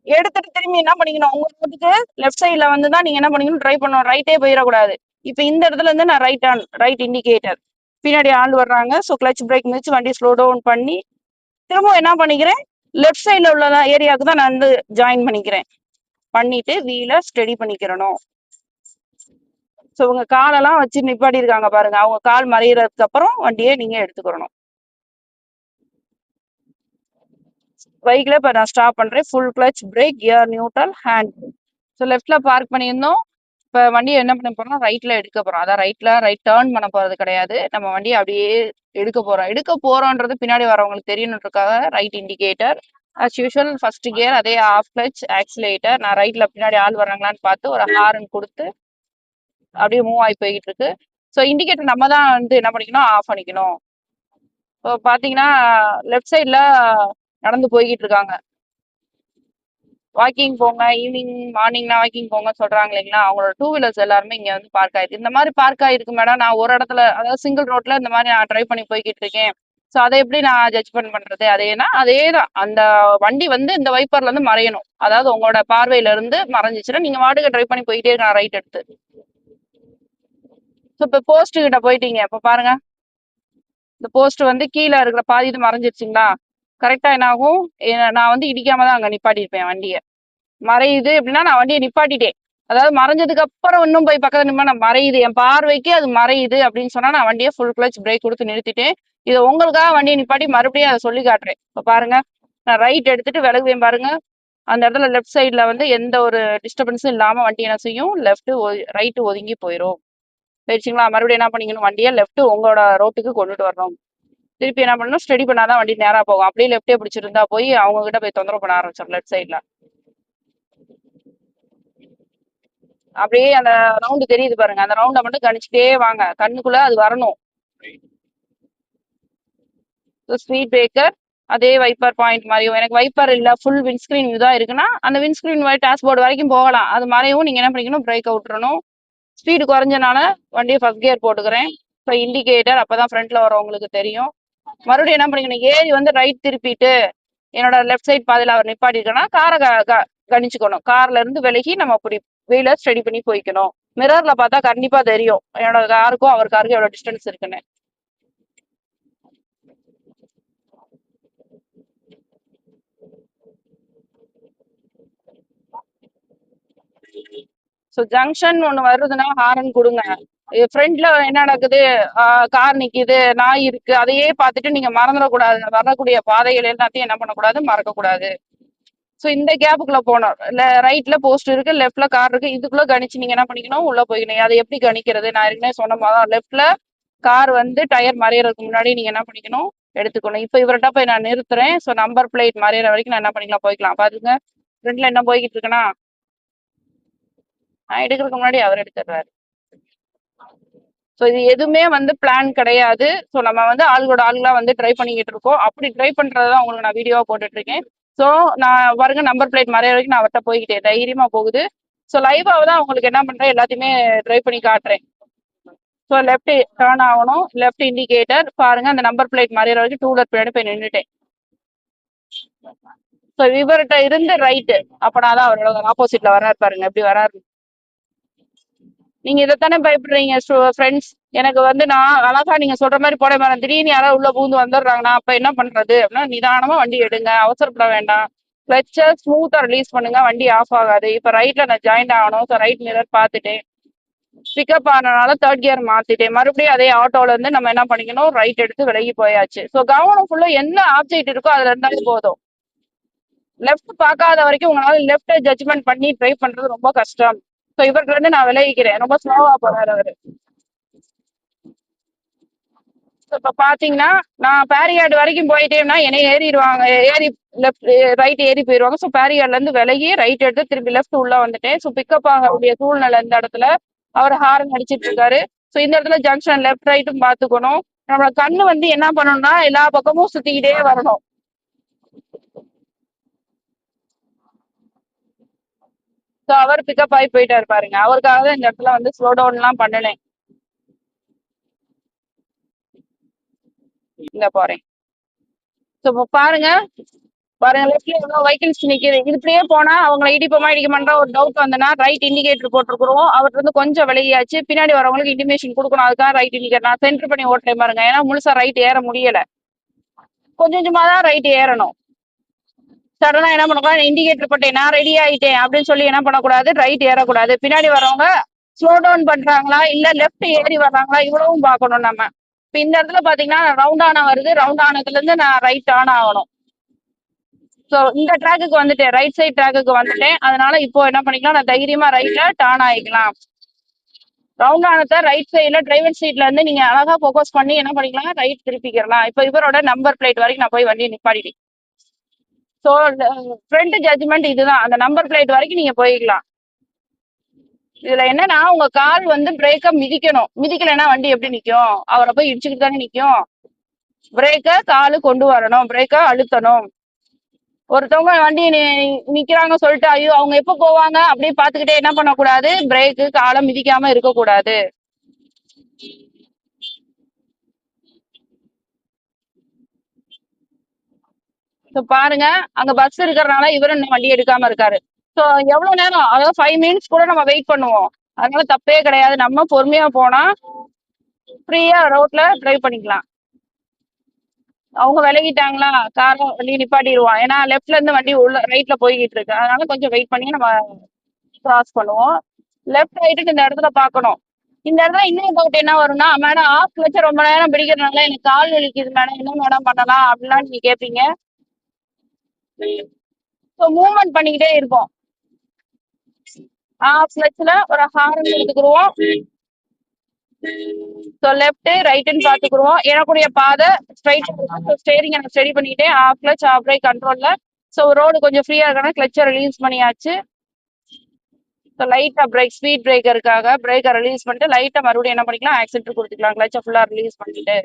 எடுத்துட்டு திரும்பி என்ன பண்ணிக்கணும், உங்க ரோட்டுக்கு லெஃப்ட் சைட்ல வந்து தான் நீங்க என்ன பண்ணிக்கணும், ட்ரை பண்ணணும். ரைட்டே போயிடக்கூடாது. இப்ப இந்த இடத்துல இருந்து நான் ரைட் இண்டிகேட்டர், பின்னாடி ஆள் வர்றாங்க. ஸோ கிளச் பிரேக் மிதிச்சு வண்டி ஸ்லோ டவுன் பண்ணி திரும்ப என்ன பண்ணிக்கிறேன், லெஃப்ட் சைட்ல உள்ள ஏரியாவுக்கு தான் நான் வந்து ஜாயின் பண்ணிக்கிறேன். பண்ணிட்டு வீலை ஸ்டெடி பண்ணிக்கிறணும். ஸோ உங்க காலெல்லாம் வச்சு நிப்பாட்டி இருக்காங்க பாருங்க, அவங்க கால் மறைகிறதுக்கு அப்புறம் வண்டியை நீங்க எடுத்துக்கிறணும். பைக்ல இப்போ நான் ஸ்டாப் பண்றேன். Full clutch break, gear neutral, hand. So லெஃப்ட்ல பார்க் பண்ணியிருந்தோம். இப்போ வண்டியை என்ன பண்ண போறோம், ரைட்ல எடுக்க போறோம். அதான் ரைட் டேர்ன் பண்ண போறது கிடையாது, நம்ம வண்டியை அப்படியே எடுக்க போறோம்ன்றது பின்னாடி வரவங்களுக்கு தெரியணுன்றதுக்காக right indicator. As usual first gear, அதே ஆஃப் கிளச், ஆக்சிலேட்டர். நான் ரைட்ல பின்னாடி ஆள் வர்றாங்களான்னு பார்த்து ஒரு ஹாரன் கொடுத்து அப்படியே மூவ் ஆகி போய்கிட்டு இருக்கு. ஸோ இண்டிகேட்டர் நம்ம தான் வந்து என்ன பண்ணிக்கணும், ஆஃப் பண்ணிக்கணும். இப்போ பாத்தீங்கன்னா லெஃப்ட் சைட்ல நடந்து போய்கிட்டு இருக்காங்க. வாக்கிங் போங்க, ஈவினிங் மார்னிங்னா வாக்கிங் போங்க சொல்றாங்க இல்லைங்களா, அவங்களோட டூ வீலர்ஸ் எல்லாருமே இங்க வந்து பார்க் ஆயிருக்கு. இந்த மாதிரி பார்க் ஆயிருக்கு மேடம், நான் ஒரு இடத்துல அதாவது சிங்கிள் ரோட்ல இந்த மாதிரி நான் ட்ரை பண்ணி போய்கிட்டு இருக்கேன். ஸோ அதை எப்படி நான் ஜட்ஜ்மெண்ட் பண்றது? அதே தான், அந்த வண்டி வந்து இந்த வைப்பர்ல இருந்து மறையணும். அதாவது உங்களோட பார்வையில இருந்து மறைஞ்சிச்சுன்னா நீங்க வாட்டுக்கு ட்ரை பண்ணி போயிட்டே இருக்கலாம் ரைட் எடுத்து. ஸோ இப்போ போஸ்ட் கிட்ட போயிட்டீங்க. இப்போ பாருங்க, இந்த போஸ்ட் வந்து கீழே இருக்கிற பாதி இது மறைஞ்சிருச்சுங்களா? கரெக்டா என்ன ஆகும், நான் வந்து இடிக்காம தான் அங்க நிப்பாட்டியிருப்பேன் வண்டியை. மறையுது அப்படின்னா நான் வண்டியை நிப்பாட்டிட்டேன். அதாவது மறைஞ்சதுக்கு அப்புறம் இன்னும் போய் பக்கத்துல நின்னா நான் மறையுது, என் பார்வைக்கு அது மறையுது அப்படின்னு சொன்னா நான் வண்டியை ஃபுல் கிளச் பிரேக் கொடுத்து நிறுத்திட்டேன். இதை உங்களுக்காக வண்டியை நிப்பாட்டி மறுபடியும் அதை சொல்லி காட்டுறேன். இப்போ பாருங்க, நான் ரைட் எடுத்துட்டு விலகுவேன் பாருங்க. அந்த இடத்துல லெஃப்ட் சைட்ல வந்து எந்த ஒரு டிஸ்டர்பன்ஸும் இல்லாம வண்டி என்ன செய்யும், லெஃப்ட் ரைட்டு ஒதுங்கி போயிடும். போயிடுச்சுங்களா? மறுபடியும் என்ன பண்ணிக்கணும், வண்டியை லெஃப்ட் உங்களோட ரோட்டுக்கு கொண்டுட்டு வரணும். திருப்பி என்ன பண்ணணும், ஸ்டெடி பண்ணாதான் வண்டி நேரா போகும். அப்படியே லெஃப்டே பிடிச்சிருந்தா போய் அவங்க கிட்ட போய் தொந்தரவு பண்ண ஆரம்பிச்சிடும் லெஃப்ட் சைட்ல. அப்படியே அந்த ரவுண்டு தெரியுது பாருங்க, அந்த ரவுண்டை மட்டும் கணிச்சுட்டே வாங்க, கண்ணுக்குள்ள அது வரணும். ஸ்பீட் பிரேக்கர், அதே வைப்பர் பாயிண்ட் மாதிரியும். எனக்கு வைப்பர் இல்ல, ஃபுல் விண்ட்ஸ்கிரீன் தான் இருக்குன்னா அந்த விண்ட்ஸ்கிரீன் டேஷ்போர்டு வரைக்கும் போகலாம். அது மாதிரியும் நீங்க என்ன பண்ணிக்கணும், பிரேக் விட்டுறணும். ஸ்பீடு குறைஞ்சனால வண்டியை ஃபர்ஸ்ட் கியர் போட்டுக்கிறேன். இப்போ இண்டிகேட்டர், அப்பதான் ஃப்ரண்ட்ல வரவங்களுக்கு தெரியும். மறுபடியும் என்ன பண்ணிக்கணும், ஏறி வந்து ரைட் திருப்பிட்டு என்னோட லெஃப்ட் சைட் பாதையில அவர் நிப்பாட்டிருக்கேன்னா காரை கணிச்சுக்கணும். கார்ல இருந்து விலகி நம்ம அப்படி வீலர் ஸ்டெடி பண்ணி போய்க்கணும். மிரர்ல பார்த்தா கண்டிப்பா தெரியும் என்னோட காருக்கும் அவர் காருக்கும் எவ்வளவு டிஸ்டன்ஸ் இருக்குன்னு. ஸோ ஜங்ஷன் ஒண்ணு வருதுன்னா ஹாரன் கொடுங்க. ஃப்ரண்ட்ல என்ன நடக்குது, கார் நிக்குது, நாய் இருக்கு, அதையே பார்த்துட்டு நீங்க மறந்துடக்கூடாது. வரக்கூடிய பாதைகள் எல்லாத்தையும் என்ன பண்ணக்கூடாது, மறக்கக்கூடாது. ஸோ இந்த கேப்புக்குள்ள போனோம். ரைட்ல போஸ்ட் இருக்கு, லெஃப்ட்ல கார் இருக்கு, இதுக்குள்ள கணிச்சு நீங்க என்ன பண்ணிக்கணும், உள்ள போய்க்கணும். அதை எப்படி கணிக்கிறது, நான் ஏற்கனவே சொன்ன மாதிரி லெஃப்ட்ல கார் வந்து டயர் மறையறதுக்கு முன்னாடி நீங்க என்ன பண்ணிக்கணும், எடுத்துக்கணும். இப்போ இவர்கிட்ட போய் நான் நிறுத்துறேன். ஸோ நம்பர் பிளேட் மறையிற வரைக்கும் நான் என்ன பண்ணிக்கலாம், போய்க்கலாம். பாத்துங்க, ஃப்ரண்ட்ல என்ன போய்கிட்டு இருக்குன்னா, நான் எடுக்கிறதுக்கு முன்னாடி அவர் எடுத்துடுறாரு. ஸோ இது எதுவுமே வந்து பிளான் கிடையாது. ஸோ நம்ம வந்து ஆளுகளோட ஆளுகளா வந்து ட்ரை பண்ணிக்கிட்டு இருக்கோம். அப்படி ட்ரை பண்றதுதான் உங்களுக்கு நான் வீடியோவா போட்டுட்டு இருக்கேன். ஸோ நான் பாருங்க நம்பர் பிளேட் மறைய வரைக்கும் நான் அவர்கிட்ட போய்கிட்டேன், தைரியமா போகுது. ஸோ லைவாக தான் உங்களுக்கு என்ன பண்றேன், எல்லாத்தையுமே ட்ரை பண்ணி காட்டுறேன். ஸோ லெஃப்ட் டேர்ன் ஆகணும், லெஃப்ட் இண்டிகேட்டர் பாருங்க, அந்த நம்பர் பிளேட் மறைய வரைக்கும் டூ வீலர் பின்னாடி போய் நின்றுட்டேன். ஸோ இவர்கிட்ட இருந்து ரைட்டு, அப்பனாதான் அவரோட ஆப்போசிட்ல வர்றாரு பாருங்க, எப்படி வராரு. நீங்க இதைத்தானே பயப்படுறீங்க ஃப்ரெண்ட்ஸ். எனக்கு வந்து நான் அழகா நீங்க சொல்ற மாதிரி போட மாட்டேன், திடீர்னு யாராவது உள்ள பூந்து வந்துடுறாங்கன்னா அப்ப என்ன பண்றது அப்படின்னா, நிதானமா வண்டி எடுங்க, அவசரப்பட வேண்டாம். கிளச்சை ஸ்மூத்தா ரிலீஸ் பண்ணுங்க, வண்டி ஆஃப் ஆகாது. இப்ப ரைட்ல நான் ஜாயின் ஆகணும். ஸோ ரைட் மிரர் பார்த்துட்டேன், பிக்கப் ஆனனால தேர்ட் கியர் மாத்திட்டேன். மறுபடியும் அதே ஆட்டோல இருந்து நம்ம என்ன பண்ணிக்கணும், ரைட் எடுத்து விலகி போயாச்சு. ஸோ கவனம் ஃபுல்லா என்ன ஆப்ஜெக்ட் இருக்கோ அதுல இருந்தாலும் போதும். லெஃப்ட் பார்க்காத வரைக்கும் உங்களால லெஃப்ட் ஜட்ஜ்மெண்ட் பண்ணி ட்ரை பண்றது ரொம்ப கஷ்டம். ஸோ இவர்கிட்ட இருந்து நான் விலகிக்கிறேன், ரொம்ப ஸ்லோவா போறாரு அவரு. இப்ப பாத்தீங்கன்னா நான் பேரியார்டு வரைக்கும் போயிட்டேன்னா என்னை ஏறிடுவாங்க, ஏறி லெஃப்ட் ரைட் ஏறி போயிருவாங்க. ஸோ பேரியார்ட்ல இருந்து விலகி ரைட் எடுத்து திரும்பி லெஃப்ட் உள்ள வந்துட்டேன். ஸோ பிக்கப் ஆகக்கூடிய சூழ்நிலை இந்த இடத்துல. அவர் ஹாரன் அடிச்சிட்டு இருக்காரு. ஸோ இந்த இடத்துல ஜங்ஷன் லெஃப்ட் ரைட்டும் பாத்துக்கணும். நம்மளோட கண்ணு வந்து என்ன பண்ணணும்னா எல்லா பக்கமும் சுத்திக்கிட்டே வரணும். ஸோ அவர் பிக்கப் ஆகி போயிட்டாரு பாருங்க. அவருக்காக தான் இந்த இடத்துல வந்து ஸ்லோ டவுன் எல்லாம் பண்ணினேன். இங்க போறேன். ஸோ பாருங்க, பாருங்க லெஃப்ட்ல எவ்வளவு வெஹிக்கிள்ஸ் நிக்குது. இது இப்படியே போனா அவங்களை இடிப்போமா இடிக்கமாட்டா ஒரு டவுட் வந்தனா ரைட் இண்டிகேட்டர் போட்டுருக்குறோம். அவர்கிட்ட இருந்து கொஞ்சம் விலகியாச்சு, பின்னாடி வரவங்களுக்கு இன்டிமேஷன் கொடுக்கணும். அதுக்காக ரைட் இண்டிகேட்டர் நான் சென்டர் பண்ணி ஓட்டுறேன் பாருங்க. ஏன்னா முழுசா ரைட் ஏற முடியல, கொஞ்சம் கொஞ்சமா தான் ரைட் ஏறணும். சடனா என்ன பண்ணக்கூடாது, இண்டிகேட்டர் போட்டேன் நான் ரெடி ஆயிட்டேன் அப்படின்னு சொல்லி என்ன பண்ணக்கூடாது, ரைட் ஏறக்கூடாது. பின்னாடி வரவங்க ஸ்லோ டவுன் பண்றாங்களா இல்ல லெஃப்ட் ஏறி வர்றாங்களா இவ்வளவும் பார்க்கணும் நம்ம. இப்ப இந்த இடத்துல பாத்தீங்கன்னா ரவுண்ட் ஆன வருது, ரவுண்ட் ஆனதுல இருந்து நான் ரைட் ஆன் ஆகணும். ஸோ இந்த ட்ராக்குக்கு வந்துட்டேன், ரைட் சைட் ட்ராக்குக்கு வந்துட்டேன். அதனால இப்போ என்ன பண்ணிக்கலாம், நான் தைரியமா ரைட்ல டர்ன் ஆயிக்கலாம். ரவுண்ட் ஆனத ரைட் சைட்ல டிரைவர் சீட்ல இருந்து நீங்க அழகா ஃபோக்கஸ் பண்ணி என்ன பண்ணிக்கலாம், ரைட் திருப்பிக்கிறலாம். இப்போ இவரோட நம்பர் பிளேட் வரைக்கும் நான் போய் வண்டி நிப்பாடிட்டேன். ஸோ ஃப்ரண்ட் ஜட்ஜ்மெண்ட் இதுதான், அந்த நம்பர் பிளேட் வரைக்கும் நீங்க போய்க்கலாம். இதுல என்னன்னா உங்க கால் வந்து பிரேக்க மிதிக்கணும், மிதிக்கலைன்னா வண்டி எப்படி நிக்கும், அவரை போய் இடிச்சுக்கிட்டு தானே நிக்கும். பிரேக்க காலு கொண்டு வரணும், பிரேக்க அழுத்தணும். ஒருத்தவங்க வண்டி நிக்கிறாங்க சொல்லிட்டு ஐயோ அவங்க எப்ப போவாங்க அப்படின்னு பாத்துக்கிட்டே என்ன பண்ணக்கூடாது, பிரேக்கு காலை மிதிக்காம இருக்கக்கூடாது. பாருங்க அங்க பஸ் இருக்கிறதுனால இவரும் இன்னும் வண்டி எடுக்காம இருக்காரு. ஸோ எவ்வளவு நேரம், அதாவது 5 மினிட்ஸ் கூட நம்ம வெயிட் பண்ணுவோம். அதனால தப்பே கிடையாது, நம்ம பொறுமையா போனா ஃப்ரீயா ரோட்ல டிரைவ் பண்ணிக்கலாம். அவங்க விலகிட்டாங்களா, காரை வண்டி நிப்பாட்டிடுவான். ஏன்னா லெஃப்ட்ல இருந்து வண்டி உள்ள ரைட்ல போய்கிட்டு இருக்கு. அதனால கொஞ்சம் வெயிட் பண்ணி நம்ம கிராஸ் பண்ணுவோம். லெஃப்ட் ரைட்டு இந்த இடத்துல பார்க்கணும். இந்த இடத்துல இன்னொரு டவுட் என்ன வரும்னா, மேடம் ஆஃப் கிளச்ச ரொம்ப நேரம் பிடிக்கிறதுனால எனக்கு கால் வலிக்குது மேடம், என்ன மேடம் பண்ணலாம் அப்படிலாம் நீங்க கேட்பீங்க. ஸோ மூவ்மெண்ட் பண்ணிக்கிட்டே இருக்கும். ஆஃப் கிளச்ல ஒரு ஹாரன் எடுத்துக்கிடுவோம். ஸோ லெஃப்ட் ரைட்டுன்னு பார்த்துக்குருவோம். எனக்குடைய பாதை ஸ்ட்ரைட், ஸ்டேரிங் எனக்கு ஸ்டடி பண்ணிக்கிட்டே ஆஃப் கிளச் ஆஃப் பிரேக் கண்ட்ரோல்ல. ஸோ ரோடு கொஞ்சம் ஃப்ரீயா இருக்கணும், கிளச்சை ரிலீஸ் பண்ணியாச்சு. ஸோ லைட்டா பிரேக், ஸ்பீட் பிரேக்கருக்காக பிரேக்கை ரிலீஸ் பண்ணிட்டு லைட்டா மறுபடியும் என்ன பண்ணிக்கலாம், ஆக்சிடென்ட் கொடுத்துக்கலாம். கிளச்சை ஃபுல்லா ரிலீஸ் பண்ணிட்டு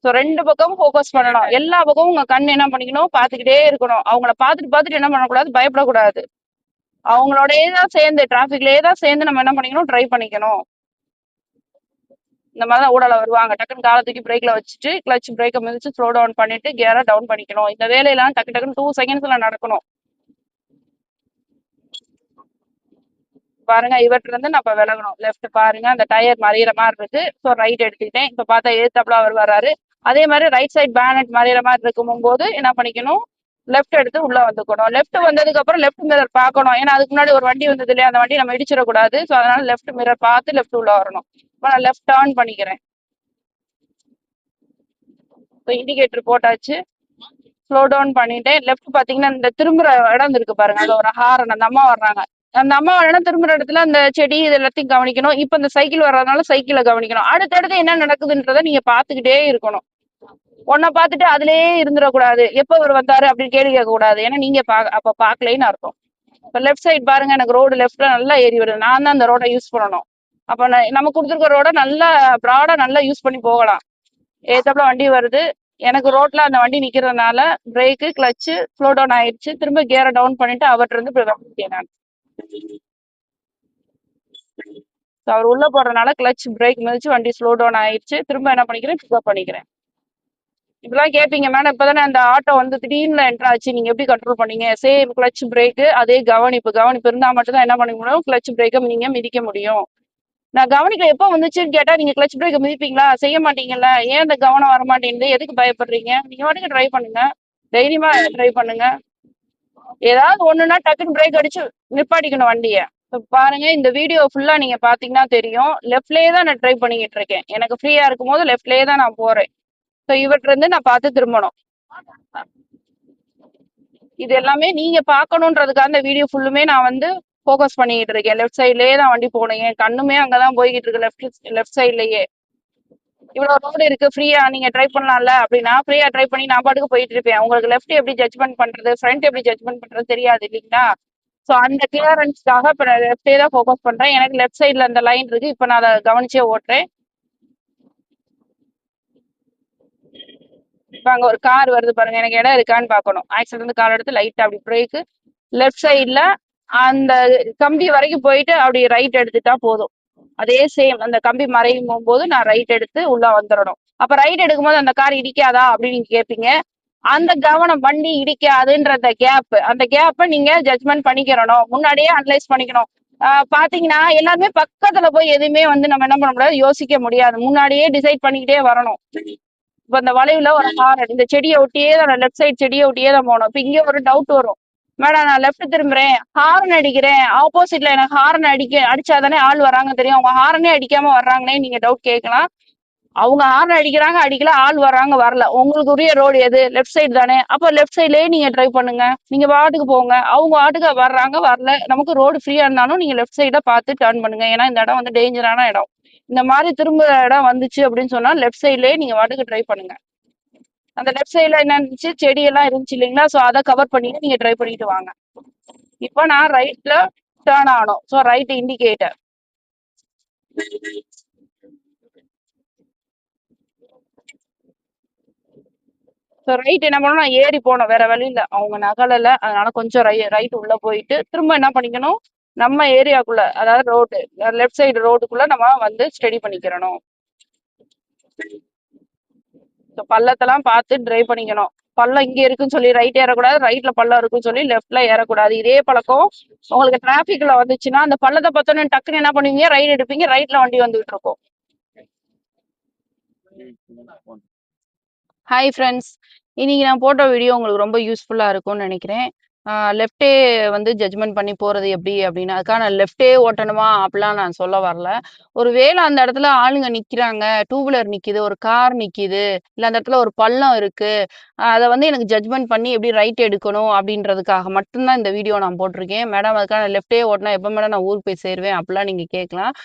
ஸோ ரெண்டு பக்கமும் ஃபோக்கஸ் பண்ணணும். எல்லா பக்கமும் உங்க கண் என்ன பண்ணிக்கணும், பார்த்துக்கிட்டே இருக்கணும். அவங்கள பார்த்துட்டு பார்த்துட்டு என்ன பண்ணக்கூடாது, பயப்படக்கூடாது. அவங்களோடயே தான் சேர்ந்து டிராஃபிக்லயே தான் சேர்ந்து நம்ம என்ன பண்ணிக்கணும், ட்ரை பண்ணிக்கணும். இந்த மாதிரிதான் ஊடால வருவாங்க, டக்குன்னு காலை தூக்கி பிரேக்ல வச்சுட்டு கிளச் பிரேக்கை மிதிச்சு ஸ்லோ டவுன் பண்ணிட்டு கியரை டவுன் பண்ணிக்கணும். இந்த வேலையெல்லாம் டக்கு டக்குன்னு 2 செகண்ட்ஸ்ல நடக்கணும். பாருங்க இவர்கிட்ட இருந்து நம்ம விலகணும். லெஃப்ட் பாருங்க அந்த டயர் மறியிற மாதிரி இருக்கு. ஸோ ரைட் எடுத்துக்கிட்டேன். இப்ப பார்த்தா ஏத்தாப்புல அவர் வராரு. அதே மாதிரி ரைட் சைட் பேனட் மறியிற மாதிரி இருக்கும் போது என்ன பண்ணிக்கணும், லெஃப்ட் எடுத்து உள்ள வந்துக்கணும். லெஃப்ட் வந்ததுக்கு அப்புறம் லெஃப்ட் மிரர் பார்க்கணும். ஏன்னா அதுக்கு முன்னாடி ஒரு வண்டி வந்தது இல்லையா, அந்த வண்டி நம்ம இடிச்சிடக்கூடாது. ஸோ அதனால லெஃப்ட் மிரர் பார்த்து லெஃப்ட் உள்ள வரணும். இப்போ நான் லெஃப்ட் டர்ன் பண்ணிக்கிறேன். இப்போ இண்டிகேட்டர் போட்டாச்சு, ஸ்லோ டவுன் பண்ணிட்டேன். லெஃப்ட் பாத்தீங்கன்னா இந்த திரும்புற இடம் இருக்கு பாருங்க, அது ஒரு ஹாரன், அந்த அம்மா வர்றாங்க. அந்த அம்மா இடம் திரும்புற இடத்துல அந்த செடி இது எல்லாத்தையும் கவனிக்கணும். இப்ப இந்த சைக்கிள் வர்றதுனால சைக்கிளை கவனிக்கணும். அடுத்தடுத்து என்ன நடக்குதுன்றத நீங்க பாத்துக்கிட்டே இருக்கணும். ஒன்ன பாத்துட்டு அதுலயே இருந்துடக்கூடாது, எப்ப இவர் வந்தாரு அப்படின்னு கேள்வி கேட்க கூடாது. ஏன்னா நீங்க அப்ப பாக்கலைன்னு அர்த்தம். இப்ப லெஃப்ட் சைட் பாருங்க, எனக்கு ரோடு லெஃப்ட்ல நல்லா ஏறி வருது, நான் தான் அந்த ரோட யூஸ் பண்ணணும். அப்ப நம்ம கொடுத்துருக்க ரோட நல்லா ப்ராடா நல்லா யூஸ் பண்ணி போகலாம். ஏத்தாப்புல வண்டி வருது, எனக்கு ரோட்ல அந்த வண்டி நிக்கிறதுனால பிரேக்கு கிளச்சு ஸ்லோ டவுன் ஆயிடுச்சு. திரும்ப கியரை டவுன் பண்ணிட்டு அவர்கிட்ட இருந்து இப்ப வந்துட்டேன் நான். அவர் உள்ள போறதுனால கிளச் பிரேக் மிதிச்சு வண்டி ஸ்லோ டவுன் ஆயிடுச்சு. திரும்ப என்ன பண்ணிக்கிறேன், பிக்கப் பண்ணிக்கிறேன். இப்பெல்லாம் கேட்பீங்க மேடம், இப்பதானே அந்த ஆட்டோ வந்து திடீர்னு என்டர் ஆச்சு, நீங்க எப்படி கண்ட்ரோல் பண்ணீங்க? சேம் கிளச் பிரேக்கு அதே கவனிப்பு இருந்தா மட்டும் தான் என்ன பண்ண முடியும், கிளச் பிரேக்கை நீங்க மிதிக்க முடியும். நான் கவனிக்க எப்போ வந்துச்சுன்னு கேட்டா நீங்க கிளச் பிரேக்கை மிதிப்பீங்களா? செய்ய மாட்டீங்கல்ல, ஏன் இந்த கவனம் வர மாட்டேங்குது, எதுக்கு பயப்படுறீங்க? நீங்க வாட்டுக்கு ட்ரை பண்ணுங்க, தைரியமா ட்ரை பண்ணுங்க. ஏதாவது ஒண்ணுன்னா டக்குன்னு பிரேக் அடிச்சு நிப்பாட்டிக்கணும் வண்டிய. பாருங்க, இந்த வீடியோ ஃபுல்லா நீங்க பாத்தீங்கன்னா தெரியும். லெஃப்ட்லயே தான் நான் ட்ரை பண்ணிக்கிட்டு இருக்கேன். எனக்கு ஃப்ரீயா இருக்கும் போது லெஃப்ட்லயே தான் நான் போறேன். ஸோ இவர்கிட்ட இருந்து நான் பார்த்து திரும்பணும். இது எல்லாமே நீங்க பார்க்கணுன்றதுக்காக இந்த வீடியோ ஃபுல்லுமே நான் வந்து ஃபோக்கஸ் பண்ணிக்கிட்டு இருக்கேன். லெஃப்ட் சைட்லயே தான் வண்டி போனேன். என் கண்ணுமே அங்கதான் போய்கிட்டு இருக்கு, லெஃப்ட் சைட்லயே. இவ்வளவு ரோடு இருக்கு, ஃப்ரீயா நீங்க ட்ரை பண்ணலாம்ல அப்படின்னா ஃப்ரீயா ட்ரை பண்ணி நான் பாட்டுக்கு போயிட்டு இருப்பேன். உங்களுக்கு லெஃப்ட் எப்படி ஜட்ஜ்மெண்ட் பண்றது, ஃப்ரண்ட் எப்படி ஜட்ஜ்மெண்ட் பண்றது தெரியாது இல்லைங்களா? ஸோ அந்த கிளியரன்ஸ்க்காக இப்போ நான் லெஃப்டே தான் ஃபோக்கஸ் பண்றேன். எனக்கு லெஃப்ட் சைட்ல அந்த லைன் இருக்கு, இப்போ நான் அதை கவனிச்சே ஓட்டுறேன். இப்ப அங்க ஒரு கார் வருது பாருங்க, எனக்கு இடம் இருக்கான்னு பாக்கணும். ஆக்சிடென்ட் இருந்து கார் எடுத்து லைட் அப்படி பிரேக் லெஃப்ட் சைட்ல அந்த கம்பி வரைக்கும் போயிட்டு அப்படி ரைட் எடுத்துட்டா போதும். அதே சேம் அந்த கம்பி மறையும் போகும்போது நான் ரைட் எடுத்து உள்ள வந்துடணும். அப்ப ரைட் எடுக்கும்போது அந்த கார் இடிக்காதா அப்படின்னு நீங்க கேட்பீங்க. அந்த கவனம் வண்டி இடிக்காதுன்ற அந்த கேப்பை நீங்க ஜட்ஜ்மெண்ட் பண்ணிக்கிறணும், முன்னாடியே அனலைஸ் பண்ணிக்கணும். பாத்தீங்கன்னா எல்லாருமே பக்கத்துல போய் எதுவுமே வந்து நம்ம என்ன பண்ண முடியாது, யோசிக்க முடியாது. முன்னாடியே டிசைட் பண்ணிக்கிட்டே வரணும். இப்ப இந்த வளைவுல ஒரு ஹாரன், இந்த செடியை ஒட்டியே தான் லெஃப்ட் சைட் செடியை ஒட்டியே தான் போகணும். இப்ப இங்கே ஒரு டவுட் வரும், மேடம் நான் லெஃப்ட் திரும்புறேன், ஹாரன் அடிக்கிறேன், ஆப்போசிட்ல எனக்கு ஹாரன் அடிச்சாதானே ஆள் வராங்க தெரியும், அவங்க ஹாரனே அடிக்காம வர்றாங்கன்னே நீங்க டவுட் கேட்கலாம். அவங்க ஹாரன் அடிக்கிறாங்க, அடிக்கல, ஆள் வர்றாங்க, வரல, உங்களுக்கு உரிய ரோடு எது, லெஃப்ட் சைடு தானே, அப்போ லெஃப்ட் சைட்லயே நீங்க ட்ரை பண்ணுங்க. நீங்க வாட்டுக்கு போங்க, அவங்க வாட்டுக்கு வர்றாங்க, வரல, நமக்கு ரோடு ஃப்ரீயா இருந்தாலும் நீங்க லெஃப்ட் சைட பார்த்து டர்ன் பண்ணுங்க. ஏன்னா இந்த இடம் வந்து டேஞ்சரான இடம். இந்த மாதிரி திரும்ப இடம் வந்துச்சு அப்படின்னு சொன்னா லெஃப்ட் சைட்லயே நீங்க வாட்டுக்கு ட்ரை பண்ணுங்க. அந்த லெஃப்ட் சைட்ல என்ன இருந்துச்சு, செடி எல்லாம் இருந்துச்சு இல்லைங்களா? ஸோ அதை கவர் பண்ணிட்டு நீங்க ட்ரை பண்ணிட்டு வாங்க. இப்போ நான் ரைட்ல டேர்ன் ஆகணும். So right indicator. So right என்ன பண்ணணும், நான் ஏறி போனோம், வேற வழி இல்லை, அவங்க நகலல, அதனால கொஞ்சம் ரைட் உள்ள போயிட்டு திரும்ப என்ன பண்ணிக்கணும், நம்ம ஏரியாக்குள்ள, அதாவது ரோடு லெஃப்ட் சைடு ரோடுக்குள்ள நம்ம வந்து ஸ்டடி பண்ணிக்கிறணும். பள்ளத்தெல்லாம் பார்த்து டிரைவ் பண்ணிக்கணும். பள்ளம் இங்க இருக்குன்னு சொல்லி ரைட் ஏறக்கூடாது, ரைட்ல பள்ளம் இருக்குன்னு சொல்லி லெஃப்ட்ல ஏறக்கூடாது. இதே பழக்கம் உங்களுக்கு டிராபிக்ல வந்துச்சுன்னா அந்த பள்ளத்தை பார்த்தோன்னே டக்குன்னு என்ன பண்ணுவீங்க, ரைட் எடுப்பீங்க, ரைட்ல வண்டி வந்துகிட்டு இருக்கும். ஹாய் ஃப்ரெண்ட்ஸ், இன்னைக்கு நான் போட்ட வீடியோ உங்களுக்கு ரொம்ப யூஸ்ஃபுல்லாக இருக்கும்னு நினைக்கிறேன். லெஃப்டே வந்து ஜட்ஜ்மெண்ட் பண்ணி போகிறது எப்படி அப்படின்னு, அதுக்காக லெஃப்டே ஓட்டணுமா அப்படிலாம் நான் சொல்ல வரல. ஒரு வேளை அந்த இடத்துல ஆளுங்க நிற்கிறாங்க, டூ வீலர் நிற்கிது, ஒரு கார் நிற்கிது, இல்லை அந்த இடத்துல ஒரு பள்ளம் இருக்கு, அதை வந்து எனக்கு ஜட்ஜ்மெண்ட் பண்ணி எப்படி ரைட் எடுக்கணும் அப்படின்றதுக்காக மட்டும்தான் இந்த வீடியோ நான் போட்டிருக்கேன். மேடம் அதுக்கான லெஃப்டே ஓட்டினா எப்போ மேடம் நான் ஊருக்கு போய் சேருவேன் அப்படிலாம் நீங்கள் கேட்கலாம்.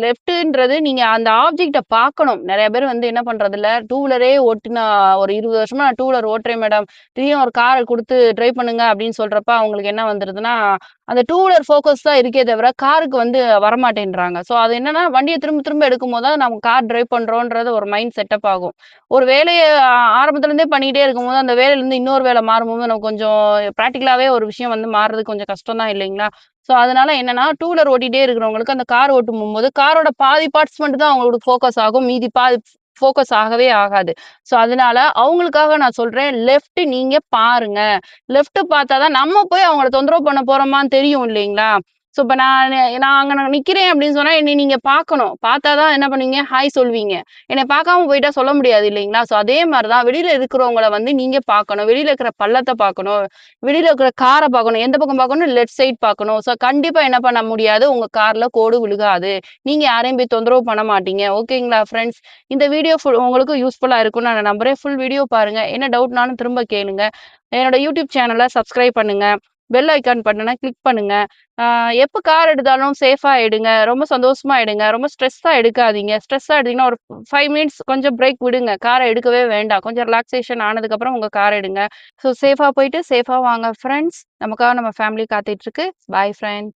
லெஃப்ட்டுன்றது நீங்க அந்த ஆப்ஜெக்ட்ட பார்க்கணும். நெறைய பேர் வந்து என்ன பண்றதில்ல, டூ வீலரே ஓட்டுனா ஒரு 20 வருஷமா நான் டூ வீலர் ஓட்டுறேன் மேடம், திடீர்னு ஒரு கார குடுத்து டிரைவ் பண்ணுங்க அப்படின்னு சொல்றப்ப, அவங்களுக்கு என்ன வந்துருதுன்னா, அந்த டூ வீலர் ஃபோக்கஸ் தான் இருக்கே தவிர, காருக்கு வந்து வரமாட்டேன்றாங்க. ஸோ அது என்னன்னா, வண்டிய திரும்ப திரும்ப எடுக்கும்போது தான் நம்ம கார் டிரைவ் பண்றோன்றது ஒரு மைண்ட் செட்டப் ஆகும். ஒரு வேலைய ஆரம்பத்துலேருந்தே பண்ணிக்கிட்டே இருக்கும்போது, அந்த வேலையிலேருந்து இன்னொரு வேலை மாறும்போது, நமக்கு கொஞ்சம் பிராக்டிகலாவே ஒரு விஷயம் வந்து மாறுறது கொஞ்சம் கஷ்டம் தான் இல்லைங்களா? ஸோ அதனால என்னன்னா, டூ வீலர் ஓட்டிட்டே இருக்கிறவங்களுக்கு அந்த கார் ஓட்டும் போம்போது, காரோட பாதி பார்ட்ஸ் மட்டும் தான் அவங்களோட ஃபோக்கஸ் ஆகும். மீதி பாதி ஃபோக்கஸ் ஆகவே ஆகாது. ஸோ அதனால அவங்களுக்காக நான் சொல்றேன், லெஃப்ட் நீங்க பாருங்க. லெஃப்ட் பார்த்தா தான் நம்ம போய் அவங்கள தொந்தரவு பண்ண போறோமான்னு தெரியும் இல்லைங்களா? ஸோ இப்ப நான் அங்க நிக்கிறேன் அப்படின்னு சொன்னா, என்னைய நீங்க பார்க்கணும். பார்த்தா தான் என்ன பண்ணுவீங்க? ஹாய் சொல்வீங்க. என்னைய பார்க்காம போயிட்டா சொல்ல முடியாது இல்லைங்களா? ஸோ அதே மாரி தான் வெளியில இருக்கிறவங்கள வந்து நீங்க பார்க்கணும். வெளியில இருக்கிற பள்ளத்த பார்க்கணும். வெளியில இருக்கிற கார பார்க்கணும். எந்த பக்கம் பார்க்கணும்? லெஃப்ட் சைட் பார்க்கணும். ஸோ கண்டிப்பா என்ன பண்ண முடியாது, உங்க கார்ல கோடு விழுகாது. நீங்க யாரையும் போய் தொந்தரவு பண்ண மாட்டீங்க. ஓகேங்களா ஃப்ரெண்ட்ஸ்? இந்த வீடியோ உங்களுக்கு யூஸ்ஃபுல்லா இருக்கும்னு நான் நம்புறேன். ஃபுல் வீடியோ பாருங்க. என்ன டவுட்னாலும் திரும்ப கேளுங்க. என்னோட யூடியூப் சேனல சப்ஸ்கிரைப் பண்ணுங்க. பெல் ஐகான் பட்டன கிளிக் பண்ணுங்க. எப்ப கார் எடுத்தாலும் சேஃபா எடுங்க. ரொம்ப சந்தோஷமா எடுங்க. ரொம்ப ஸ்ட்ரெஸ்ஸா எடுக்காதீங்க. ஸ்ட்ரெஸ்ஸா எடுத்தீங்கன்னா ஒரு 5 மினிட்ஸ் கொஞ்சம் பிரேக் விடுங்க. கார எடுக்கவே வேண்டாம். கொஞ்சம் ரிலாக்சேஷன் ஆனதுக்கப்புறம் உங்க கார் எடுங்க. ஸோ சேஃபா போயிட்டு சேஃபா வாங்க ஃப்ரெண்ட்ஸ். நமக்காக நம்ம ஃபேமிலி காத்துட்டு இருக்கு. Bye friends.